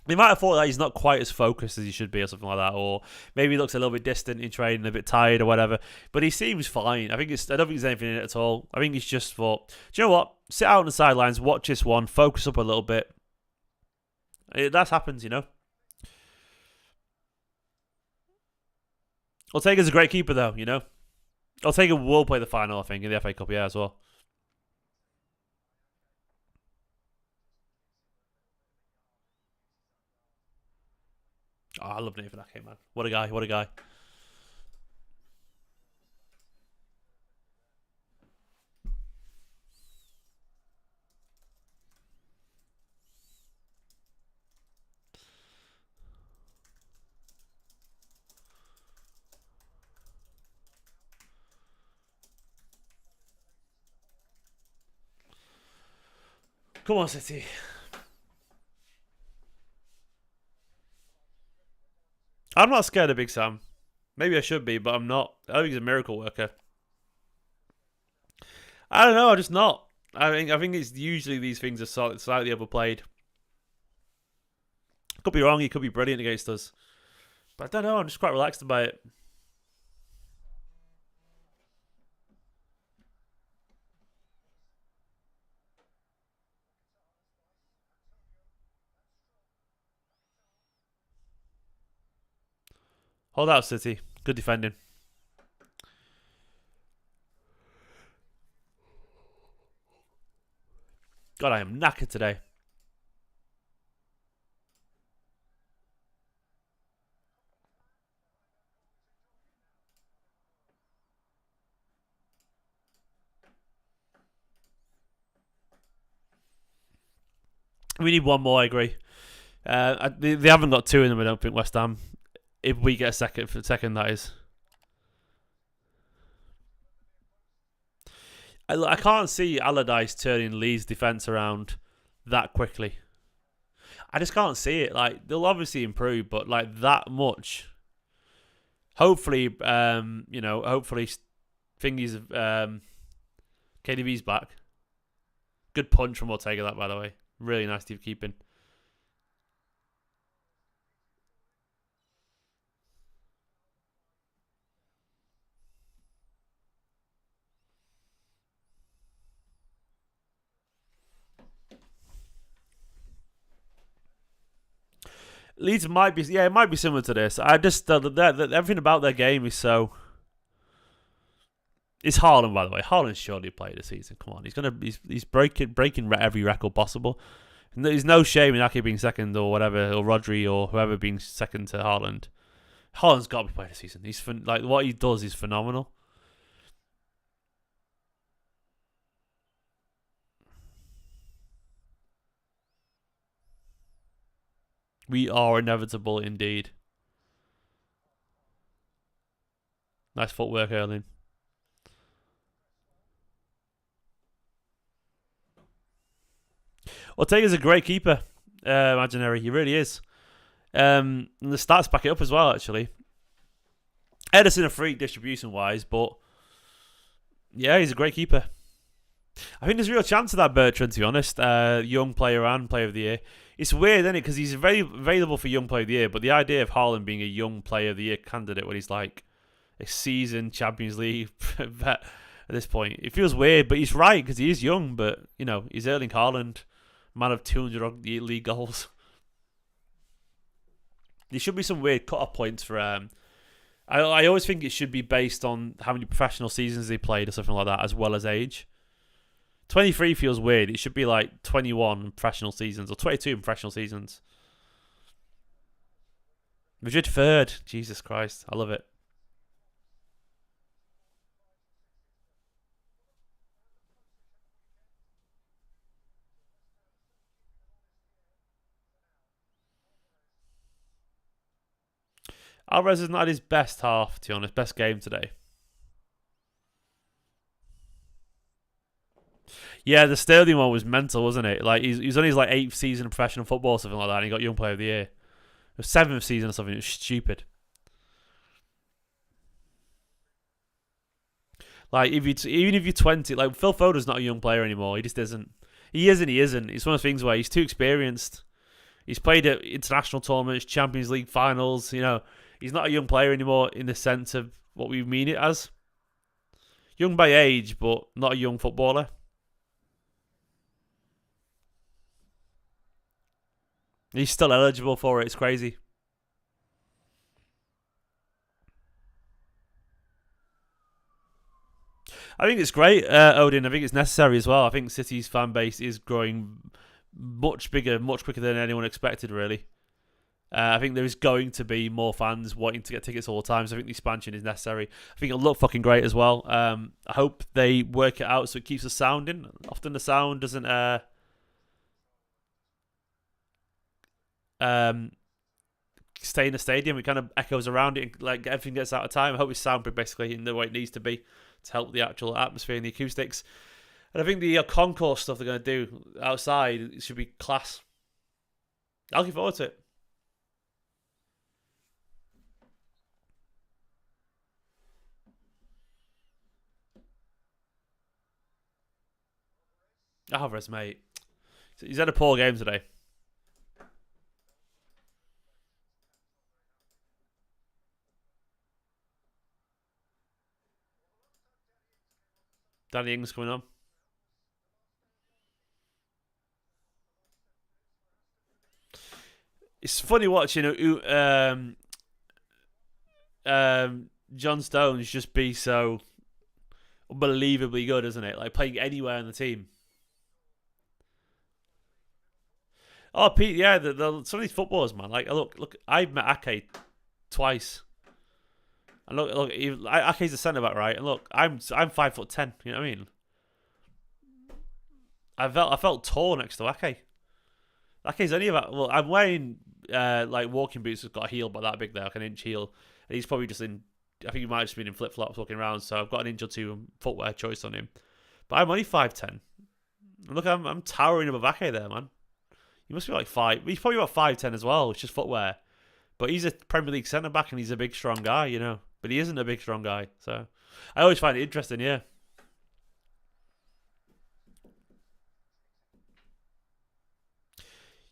They might have thought that he's not quite as focused as he should be or something like that, or maybe he looks a little bit distant in training, a bit tired or whatever, but he seems fine. I don't think there's anything in it at all. I think he's just thought, do you know what? Sit out on the sidelines, watch this one, focus up a little bit. That happens, you know? Ortega's a great keeper though, you know? Ortega will play the final, I think, in the FA Cup, yeah, as well. Oh, I love Nathan Ake, man. What a guy, what a guy. Come on, City. I'm not scared of Big Sam. Maybe I should be, but I'm not. I think he's a miracle worker. I don't know. I'm just not. I think it's usually these things are slightly overplayed. Could be wrong. He could be brilliant against us, but I don't know. I'm just quite relaxed about it. Hold out, City. Good defending. God, I am knackered today. We need one more, I agree. They haven't got 2 in them, I don't think, West Ham. If we get a second, that is. I can't see Allardyce turning Leeds' defence around that quickly. I just can't see it. Like, they'll obviously improve, but like that much. Hopefully, hopefully, thingies. KDB's back. Good punch from Ortega, that, by the way. Really nice deep keeping. Leeds might be, it might be similar to this. I just everything about their game is so. It's Haaland, by the way. Haaland's surely played the season. Come on, he's breaking every record possible. And there's no shame in Ake being second or whatever, or Rodri or whoever being second to Haaland. Haaland's got to be played the season. He's like what he does is phenomenal. We are inevitable indeed. Nice footwork, Erling. Ortega's a great keeper, imaginary. He really is. And the stats back it up as well, actually. Ederson a freak distribution-wise, but yeah, he's a great keeper. I think there's a real chance of that Bertrand, to be honest. Young player and player of the year. It's weird, isn't it? Because he's very available for young player of the year, but the idea of Haaland being a young player of the year candidate when he's like a seasoned Champions League vet at this point, it feels weird, but he's right because he is young, but he's Erling Haaland, man of 200 league goals. There should be some weird cut-off points for. I always think it should be based on how many professional seasons they played or something like that, as well as age. 23 feels weird. It should be like 21 professional seasons or 22 professional seasons. Madrid third. Jesus Christ. I love it. Alvarez is not his best half, to be honest. Best game today. Yeah, the Sterling one was mental, wasn't it? Like he's on his like 8th season of professional football or something like that, and he got Young Player of the Year. It was 7th season or something. It was stupid. Like even if you're 20, like Phil Foden's not a young player anymore. He just isn't. He is and he isn't. It's one of those things where he's too experienced. He's played at international tournaments, Champions League finals. He's not a young player anymore in the sense of what we mean it as. Young by age, but not a young footballer. He's still eligible for it. It's crazy. I think it's great, Odin. I think it's necessary as well. I think City's fan base is growing much bigger, much quicker than anyone expected, really. I think there is going to be more fans wanting to get tickets all the time, so I think the expansion is necessary. I think it'll look fucking great as well. I hope they work it out so it keeps the sound in. Often the sound doesn't stay in the stadium. It kind of echoes around it, like everything gets out of time. I hope it's soundproof basically in the way it needs to be to help the actual atmosphere and the acoustics. And I think the concourse stuff they're going to do outside should be class. I'm looking forward to it. Alvarez, mate. He's had a poor game today. Danny Ings coming on. It's funny watching John Stones just be so unbelievably good, isn't it? Like playing anywhere in the team. Oh, Pete, yeah, some of these footballers, man. Like, look, I've met Ake twice, and look, Ake's a centre back, right? And look, I'm 5'10". You know what I mean? I felt tall next to Ake. Ake's only about. Well, I'm wearing like walking boots has got a heel but that big there, like an inch heel, and he's probably just in. I think he might have just been in flip flops walking around. So I've got an inch or two footwear choice on him, but I'm only 5'10". Look, I'm towering above Ake there, man. He must be like 5. He's probably about 5'10" as well. It's just footwear, but he's a Premier League centre back and he's a big strong guy, you know. But he isn't a big strong guy, so I always find it interesting. Yeah.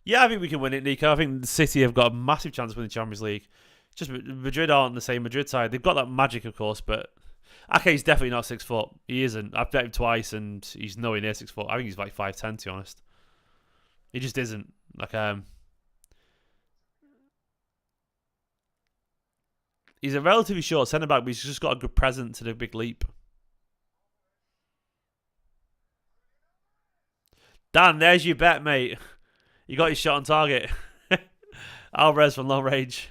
Yeah, I think we can win it, Nico. I think City have got a massive chance of winning the Champions League. Just Madrid aren't the same Madrid side. They've got that magic, of course, but Ake's definitely not 6 foot. He isn't. I've bet him twice, and he's nowhere near 6 foot. I think he's like 5'10", to be honest. He just isn't. Like he's a relatively short centre back, but he's just got a good presence and a big leap. Dan, there's your bet, mate. You got your shot on target. Alvarez from long range.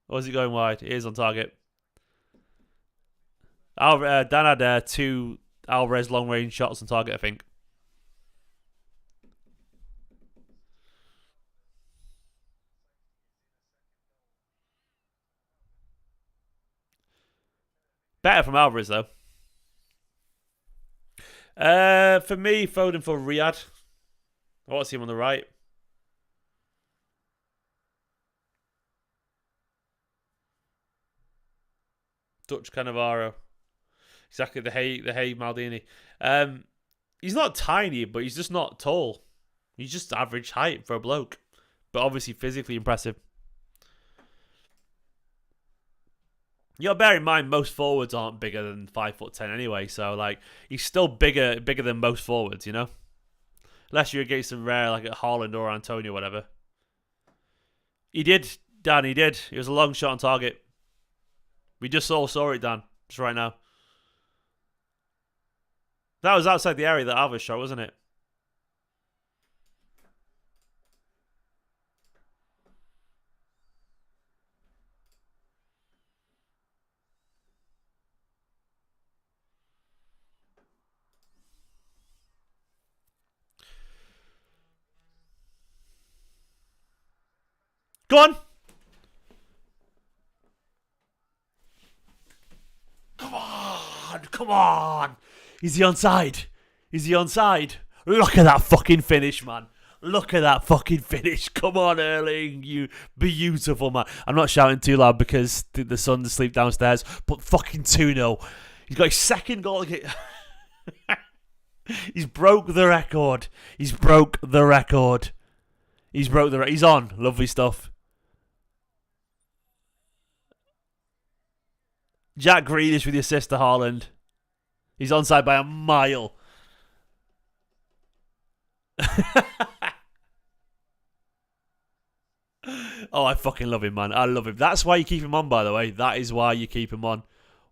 Or is he going wide? It is on target. Dan had 2 Alvarez long range shots on target, I think. Better from Alvarez, though. For me, Foden for Riyadh. I want to see him on the right. Dutch Cannavaro. Exactly, the Hay Maldini. He's not tiny, but he's just not tall. He's just average height for a bloke. But obviously physically impressive. You gotta bear in mind most forwards aren't bigger than 5'10" anyway, so like he's still bigger than most forwards, you know? Unless you're against some rare like at Haaland or Antonio or whatever. He did, Dan, he did. It was a long shot on target. We just all saw it, Dan, just right now. That was outside the area that Alvarez shot, wasn't it? Go on! Come on! Is he onside? Is he onside? Look at that fucking finish, man. Look at that fucking finish. Come on, Erling. You beautiful, man. I'm not shouting too loud because the son's asleep downstairs, but fucking 2-0. He's got his second goal. He's broke the record. He's broke the record. He's on. Lovely stuff. Jack Grealish with the assist to Haaland. He's onside by a mile. Oh, I fucking love him, man. I love him. That's why you keep him on, by the way. That is why you keep him on.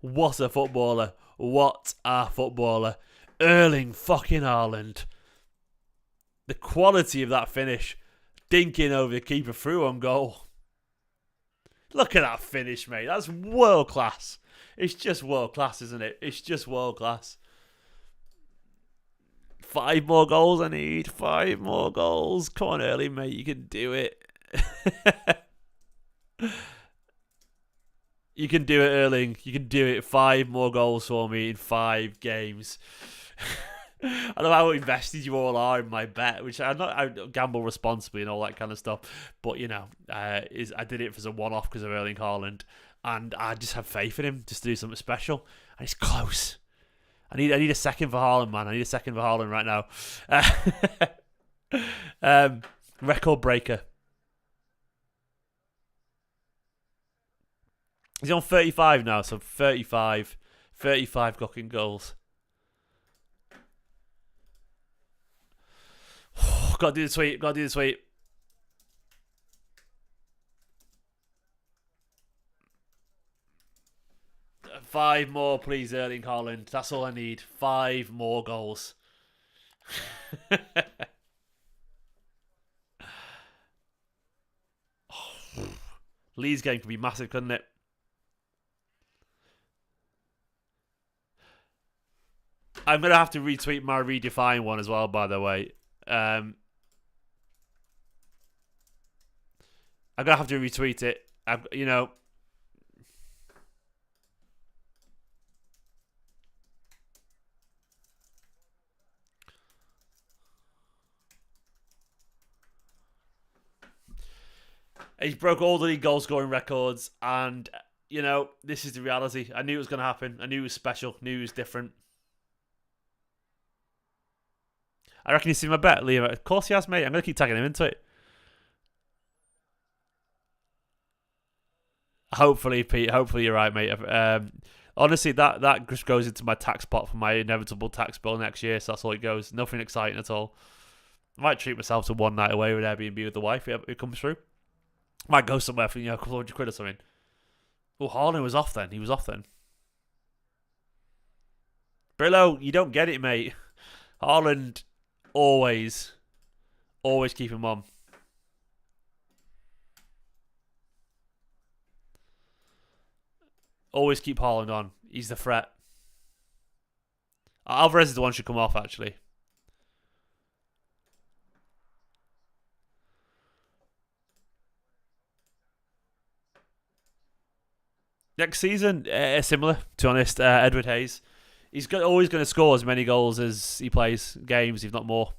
What a footballer. What a footballer. Erling fucking Haaland. The quality of that finish. Dinking over the keeper through on goal. Look at that finish, mate. That's world class. It's just world class, isn't it? It's just world class. 5 more goals I need. 5 more goals. Come on, early, mate. You can do it. You can do it, Erling. You can do it. 5 more goals for me in 5 games. I don't know how invested you all are in my bet, which I gamble responsibly and all that kind of stuff. But, you know, I did it as a one-off because of Erling Haaland. And I just have faith in him just to do something special. And it's close. I need a second for Haaland, man. I need a second for Haaland right now. Record breaker. He's on 35 now, so 35 fucking goals. Gotta do the tweet. 5 more, please, Erling Haaland. That's all I need. 5 more goals. Leeds game could be massive, couldn't it? I'm going to have to retweet my redefine one as well, by the way. I'm gonna have to retweet it. He's broke all the league goal scoring records, and this is the reality. I knew it was gonna happen. I knew it was special. I knew it was different. I reckon he's seen my bet, Liam. Of course he has, mate. I'm gonna keep tagging him into it. Hopefully, Pete. Hopefully, you're right, mate. Honestly, that just goes into my tax pot for my inevitable tax bill next year. So that's all it goes. Nothing exciting at all. I might treat myself to one night away with Airbnb with the wife if it comes through. Might go somewhere for a couple $100 or something. Oh, Haaland was off then. He was off then. Brillo, you don't get it, mate. Haaland always keep him on. Always keep Haaland on. He's the threat. Alvarez is the one who should come off, actually. Next season, similar, to be honest. Edward Hayes. He's always going to score as many goals as he plays games, if not more.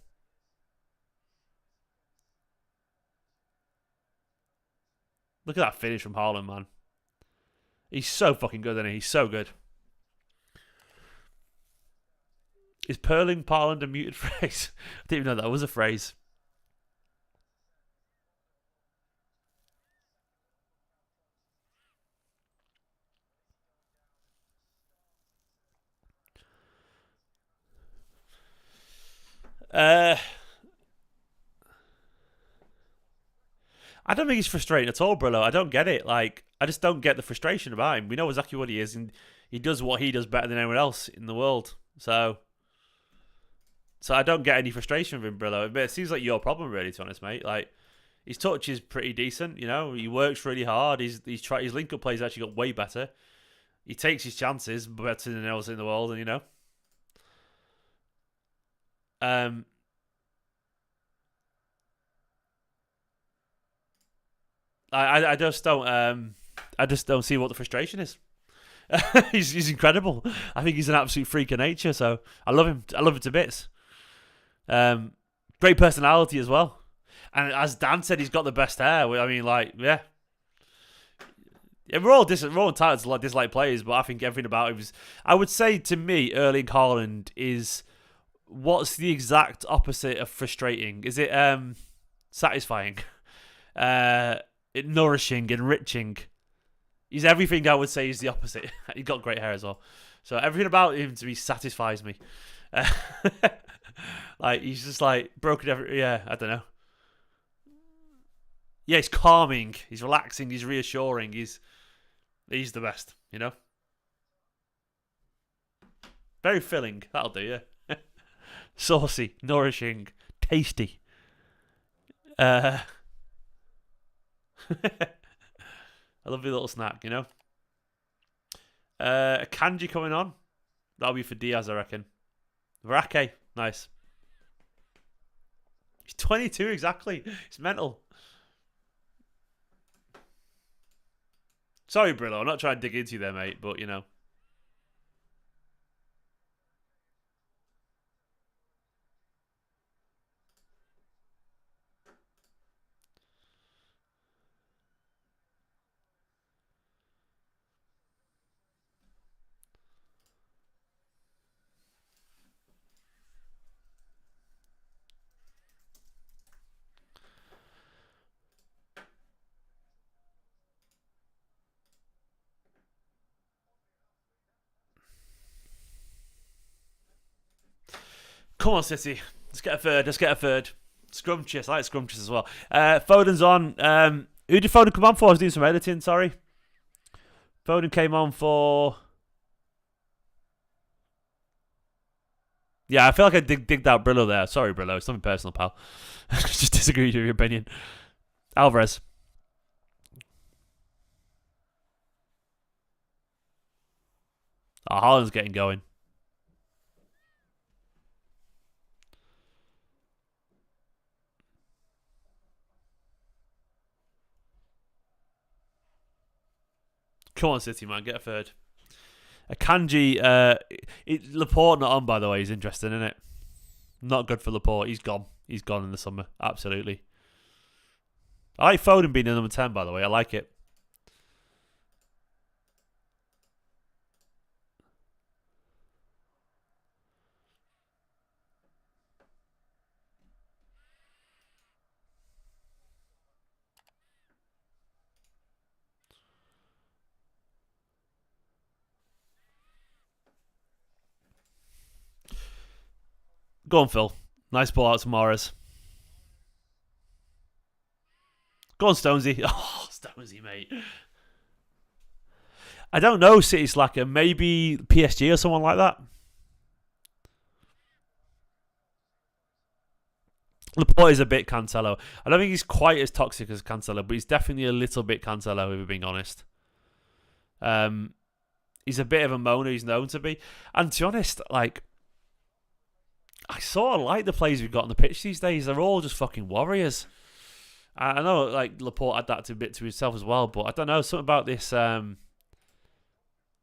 Look at that finish from Haaland, man. He's so fucking good, isn't he? He's so good. Is purling Parland a muted phrase? I didn't even know that was a phrase. I don't think he's frustrating at all, Brillo. I don't get it. Like, I just don't get the frustration about him. We know exactly what he is, and he does what he does better than anyone else in the world. So I don't get any frustration with him, Brillo. It seems like your problem, really, to be honest, mate. Like, his touch is pretty decent. He works really hard. His link-up plays actually got way better. He takes his chances better than anyone else in the world, and I just don't see what the frustration is. he's incredible. I think he's an absolute freak of nature. So I love him. I love him to bits. Great personality as well. And as Dan said, he's got the best hair. I mean, yeah, we're all entitled to dislike players, but I think everything about him is. I would say to me, Erling Haaland is what's the exact opposite of frustrating? Is it satisfying? Nourishing, enriching. He's everything I would say is the opposite. He's got great hair as well. So everything about him to me satisfies me. Like, he's just like broken every... Yeah, I don't know. Yeah, he's calming. He's relaxing. He's reassuring. He's the best, Very filling. That'll do, yeah. Saucy, nourishing, tasty. A lovely little snack, A Kanji coming on. That'll be for Diaz, I reckon. Varake, nice. He's 22 exactly. It's mental. Sorry, Brillo. I'm not trying to dig into you there, mate, but Come on, City. Let's get a third. Scrumptious. I like scrumptious as well. Foden's on. Who did Foden come on for? I was doing some editing, sorry. Foden came on for... Yeah, I feel like I digged out Brillo there. Sorry, Brillo. It's nothing personal, pal. I just disagree with your opinion. Alvarez. Oh, Haaland's getting going. Come on, City, man. Get a third. A Kanji, Laporte not on, by the way, is interesting, isn't it? Not good for Laporte. He's gone. He's gone in the summer. Absolutely. I like Foden being the number 10, by the way. I like it. Go on, Phil. Nice ball out to Morris. Go on, Stonesy. Oh, Stonesy, mate. I don't know, City Slacker. Maybe PSG or someone like that. Laporte is a bit Cancelo. I don't think he's quite as toxic as Cancelo, but he's definitely a little bit Cancelo, if we're being honest. He's a bit of a moaner, he's known to be. And to be honest, like, I sort of like the players we've got on the pitch these days. They're all just fucking warriors. I know, like, Laporte had that a bit to himself as well, but I don't know, something about this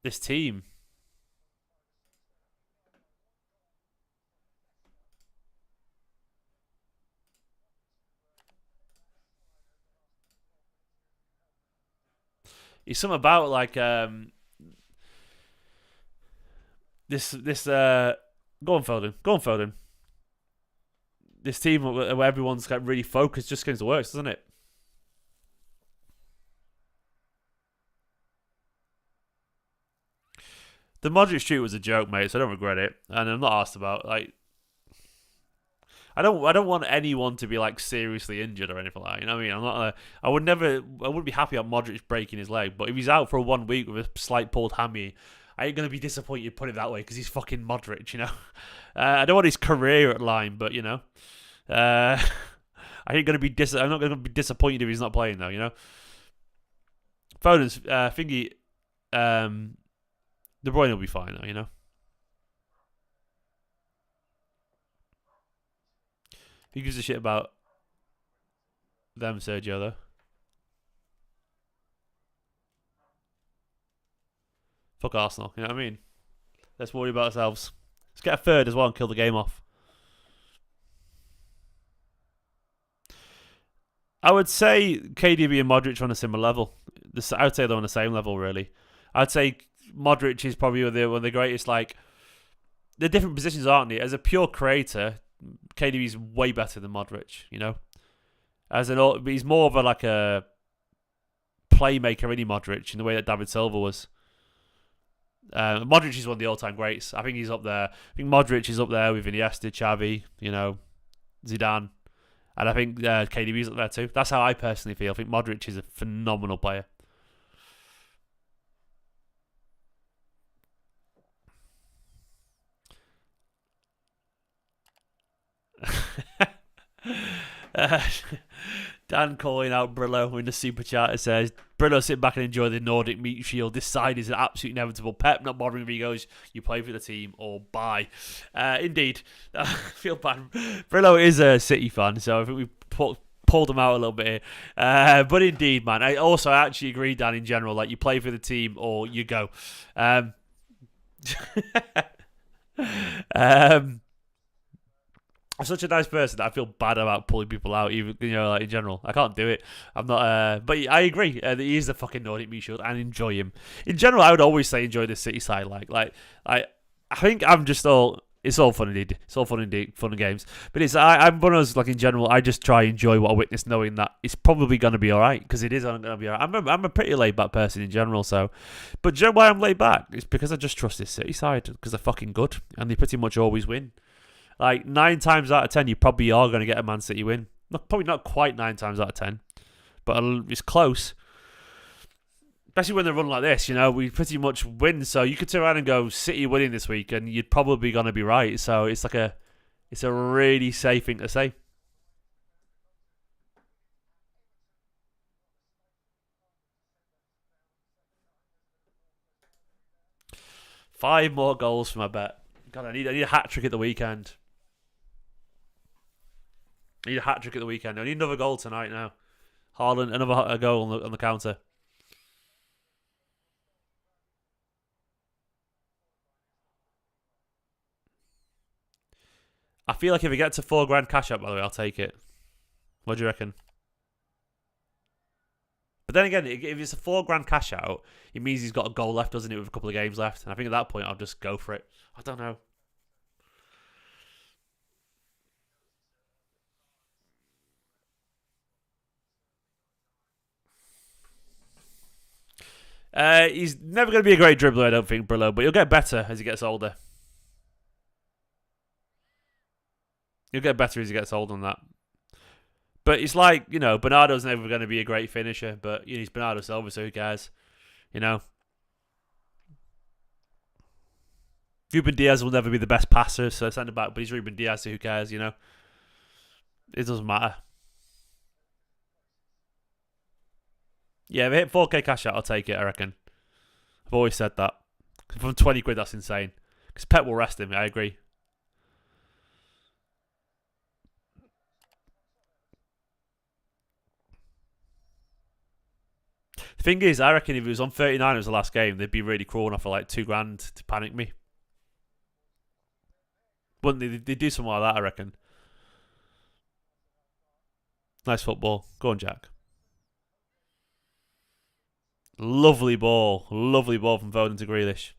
this team. It's something about, like, this go on, Foden. Go on, Foden. This team where everyone's got really focused just against the works, doesn't it? The Modric shoot was a joke, mate, so I don't regret it, and I'm not asked about, like, I don't want anyone to be, like, seriously injured or anything like that. You know what I mean? I wouldn't be happy about Modric breaking his leg, but if he's out for 1 week with a slight pulled hammy, I ain't gonna be disappointed, put it that way, because he's fucking Modric, you know. I don't want his career at line, but you know, I ain't gonna be I'm not gonna be disappointed if he's not playing though, you know. Foden's thingy, De Bruyne will be fine though, you know. Who gives a shit about them, Sergio, though? Fuck Arsenal, you know what I mean? Let's worry about ourselves. Let's get a third as well and kill the game off. I would say KDB and Modric are on a similar level. I would say they're on the same level, really. I'd say Modric is probably one of the greatest, like, they're different positions, aren't they? As a pure creator, KDB is way better than Modric, you know? He's more of a playmaker, any Modric, in the way that David Silva was. Modric is one of the all-time greats. I think he's up there. I think Modric is up there with Iniesta, Xavi, you know, Zidane. And I think KDB's up there too. That's how I personally feel. I think Modric is a phenomenal player. Dan calling out Brillo in the super chat. It says, Brillo, sit back and enjoy the Nordic meat shield. This side is an absolute inevitable. Pep not bothering if he goes, you play for the team or bye. Indeed. I feel bad. Brillo is a City fan, so I think we pulled him out a little bit here. But indeed, man. I actually agree, Dan, in general. Like, you play for the team or you go. I'm such a nice person that I feel bad about pulling people out, even, you know, like, in general. I can't do it. I'm not. But I agree. He is the fucking Nordic meat shield, and enjoy him. In general, I would always say enjoy the City side. I think I'm just all. It's all fun indeed. It's all fun indeed, fun and games. But I'm one of those, like, in general, I just try enjoy what I witness, knowing that it's probably going to be all right, because it is going to be all right. I'm a pretty laid back person in general, so. But do you know why I'm laid back? It's because I just trust this City side, because they're fucking good, and they pretty much always win. Like, 9 times out of 10, you probably are going to get a Man City win. Probably not quite 9 times out of 10, but it's close. Especially when they run like this, you know, we pretty much win. So you could turn around and go City winning this week, and you'd probably going to be right. So it's a really safe thing to say. Five more goals for my bet. God, I need a hat trick at the weekend. I need a hat trick at the weekend. I need another goal tonight now. Haaland, another goal on the counter. I feel like if it gets a £4 cash out, by the way, I'll take it. What do you reckon? But then again, if it's a £4 cash out, it means he's got a goal left, doesn't it, with a couple of games left? And I think at that point, I'll just go for it. I don't know. He's never going to be a great dribbler, I don't think, Brillo, but he'll get better as he gets older. He'll get better as he gets older on that. But it's like, you know, Bernardo's never going to be a great finisher, but you know, he's Bernardo Silva, so who cares? You know? Ruben Diaz will never be the best passer, so centre back, but he's Ruben Diaz, so who cares, you know? It doesn't matter. Yeah, if I hit 4K cash out, I'll take it, I reckon. I've always said that. From 20 quid, that's insane. Because Pep will rest him, I agree. The thing is, I reckon if it was on 39 as the last game, they'd be really crawling off for like £2 to panic me. Wouldn't they? They'd do something like that, I reckon. Nice football. Go on, Jack. Lovely ball. Lovely ball from Foden to Grealish.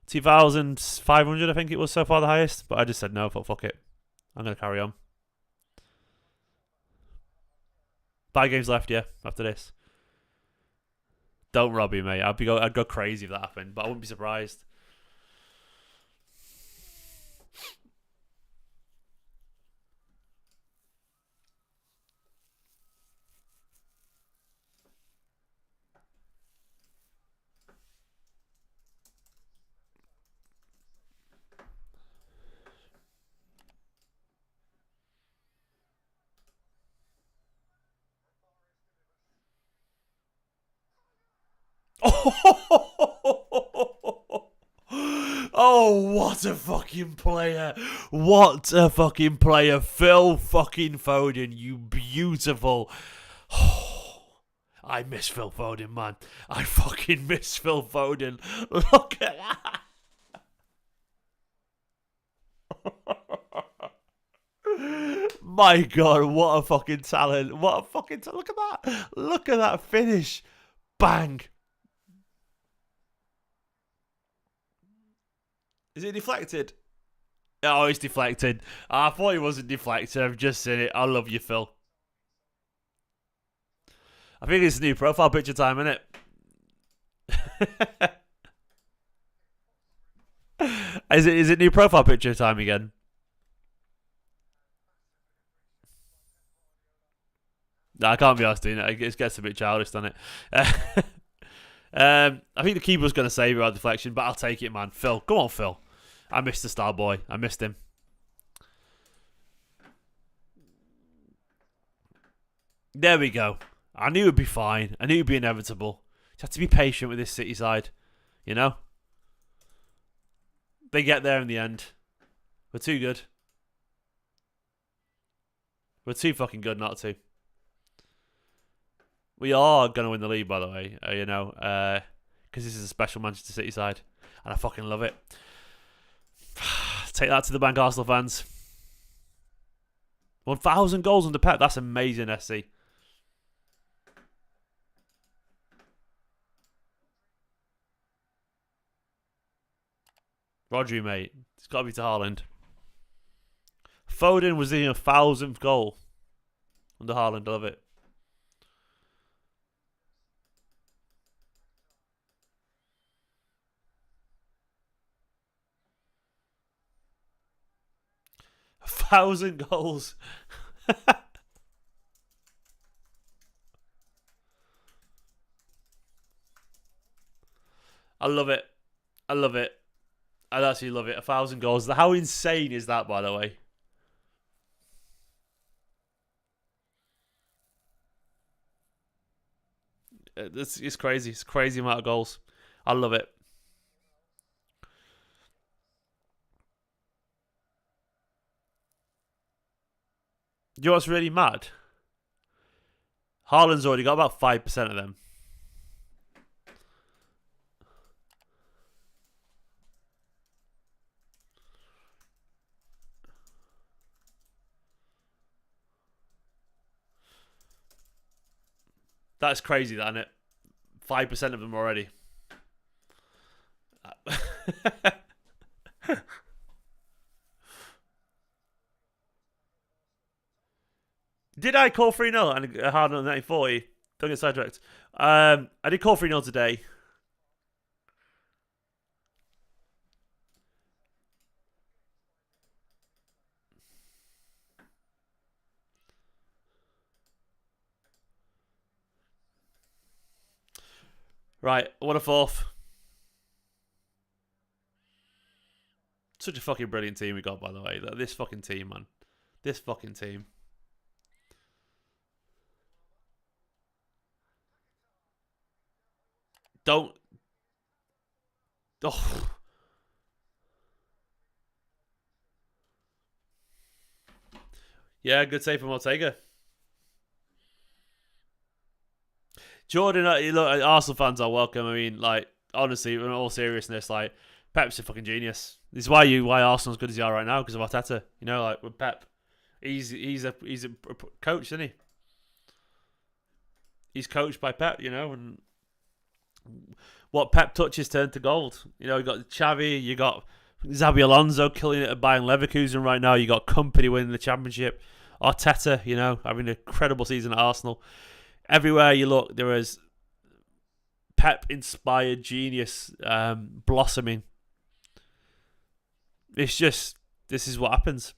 2,500, I think it was so far the highest. But I just said no, fuck it. I'm going to carry on. 5 games left, yeah, after this. Don't rob me, mate. I'd go crazy if that happened, but I wouldn't be surprised. Oh, what a fucking player. What a fucking player. Phil fucking Foden, you beautiful. I miss Phil Foden, man. I fucking miss Phil Foden. Look at that. My God, what a fucking talent. What a fucking talent. Look at that. Look at that finish. Bang. Is it deflected? Oh, it's deflected. I thought it wasn't deflected. I've just seen it. I love you, Phil. I think it's new profile picture time, isn't it? Is it new profile picture time again? No, I can't be asked doing it. It gets a bit childish, doesn't it? I think the keeper was going to save it by deflection, but I'll take it, man. Phil, come on, Phil. I missed the star boy. I missed him. There we go. I knew it'd be fine. I knew it'd be inevitable. You have to be patient with this City side, you know? They get there in the end. We're too good. We're too fucking good not to. We are going to win the league, by the way, you know, because this is a special Manchester City side, and I fucking love it. Take that to the bank, Arsenal fans. 1,000 goals under Pep. That's amazing, SC. Rodri, mate. It's got to be to Haaland. Foden was in a 1,000th goal under Haaland. I love it. A 1,000 goals. I love it. I love it. I actually love it. 1,000 goals. How insane is that, by the way? It's crazy. It's a crazy amount of goals. I love it. Do you know what's really mad? Haaland's already got about 5% of them. That's crazy, that, isn't it? 5% of them already. Did I call 3-0 and a hard on 1940? Don't get sidetracked. I did call 3-0 today. Right, what a fourth. Such a fucking brilliant team we got, by the way. This fucking team, man. This fucking team. Don't. Oh. Yeah, good save from Ortega. Jordan, look, Arsenal fans are welcome. I mean, like, honestly, in all seriousness, like, Pep's a fucking genius. This is why Arsenal's good as they are right now, because of Arteta. You know, like, with Pep, he's a coach, isn't he? He's coached by Pep, you know, and what Pep touches turn to gold. You know, you got Xavi, you got Xabi Alonso killing it at Bayern Leverkusen right now. You got Kompany winning the championship. Arteta, you know, having an incredible season at Arsenal. Everywhere you look, there is Pep-inspired genius blossoming. It's just, this is what happens.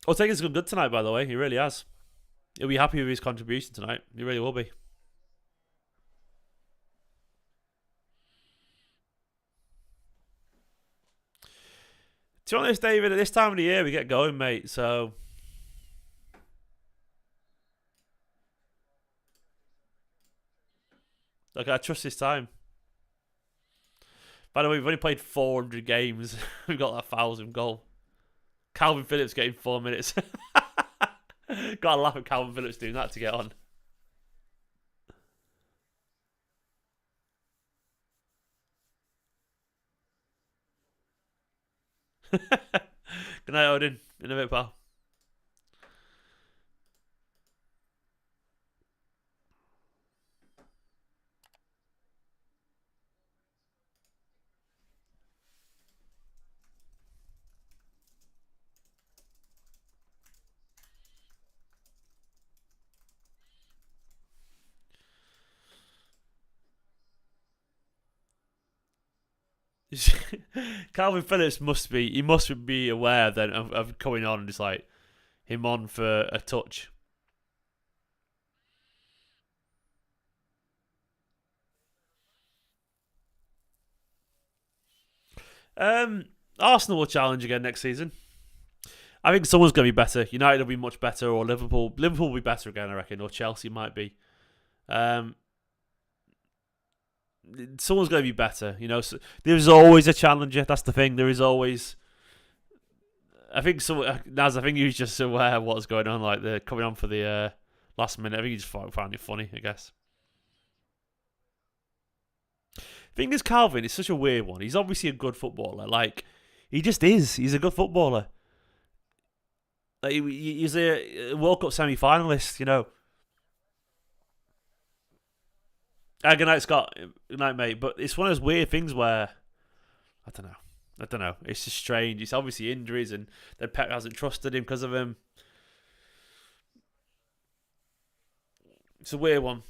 Ortega's gone good tonight, by the way. He really has. He'll be happy with his contribution tonight. He really will be. To be honest, David, at this time of the year, we get going, mate. So, like, I trust this time. By the way, we've only played 400 games. We've got that 1,000 goal. Calvin Phillips getting 4 minutes. Gotta laugh at Calvin Phillips doing that to get on. Good night, Odin. In a bit, pal. Calvin Phillips must be aware then of coming on and just like him on for a touch. Arsenal will challenge again next season. I think someone's going to be better. United will be much better, or Liverpool will be better again, I reckon, or Chelsea might be. Someone's going to be better. You know, so there's always a challenger. That's the thing. There is always. I think Naz. I think he was just aware of what's going on. Like they're coming on for the last minute. I think he just found it funny. I guess. Thing is, Calvin is such a weird one. He's obviously a good footballer. Like he just is. He's a good footballer. Like, he's a World Cup semi-finalist. You know. Good night, Scott. Good night, mate. But it's one of those weird things where I don't know. It's just strange. It's obviously injuries, and then Pep hasn't trusted him because of him. It's a weird one.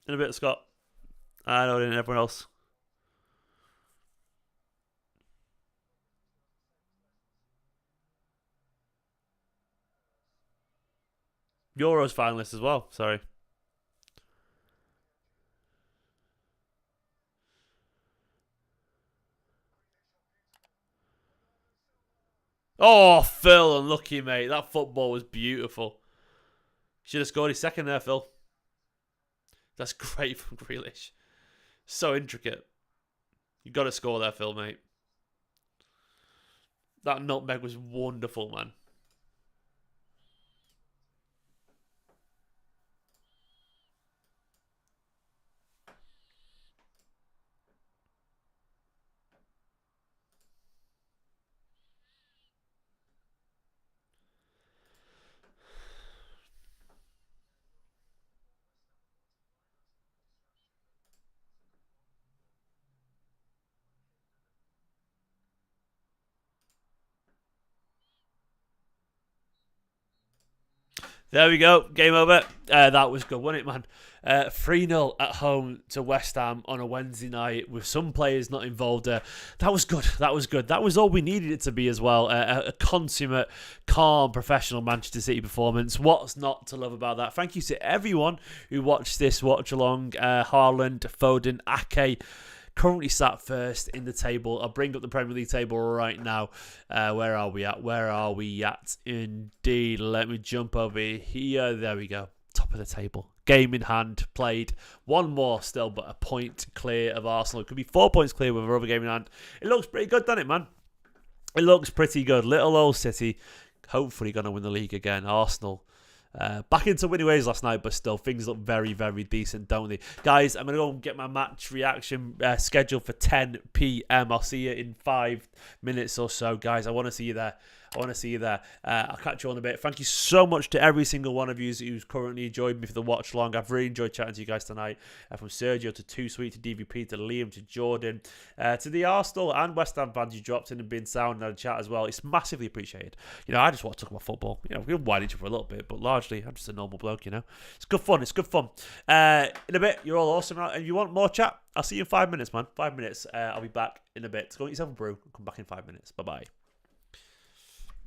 In a bit, Scott. I know, and everyone else. Euros finalist as well. Sorry. Oh, Phil, unlucky, mate. That football was beautiful. Should have scored his second there, Phil. That's great from Grealish. So intricate. You got to score there, Phil, mate. That nutmeg was wonderful, man. There we go. Game over. That was good, wasn't it, man? 3-0 at home to West Ham on a Wednesday night with some players not involved. That was good. That was good. That was all we needed it to be as well. A consummate, calm, professional Manchester City performance. What's not to love about that? Thank you to everyone who watched this watch along. Haaland, Foden, Ake. Currently sat first in the table. I'll bring up the Premier League table right now. Where are we at? Where are we at? Indeed. Let me jump over here. There we go. Top of the table. Game in hand. Played. One more still, but a point clear of Arsenal. It could be 4 points clear with another game in hand. It looks pretty good, doesn't it, man? It looks pretty good. Little old City. Hopefully going to win the league again. Arsenal. Back into winning ways last night, but still things look very, very decent, don't they? Guys, I'm going to go and get my match reaction scheduled for 10 p.m. I'll see you in 5 minutes or so, guys. I want to see you there. I'll catch you on a bit. Thank you so much to every single one of you who's currently joined me for the watch long. I've really enjoyed chatting to you guys tonight. From Sergio to Too Sweet to DVP to Liam to Jordan to the Arsenal and West Ham fans who dropped in and been sound and had a chat as well. It's massively appreciated. I just want to talk about football. We'll whine each other for a little bit, but largely I'm just a normal bloke. It's good fun. In a bit, you're all awesome. And if you want more chat, I'll see you in 5 minutes, man. 5 minutes. I'll be back in a bit. Go get yourself a brew. I'll come back in 5 minutes. Bye bye.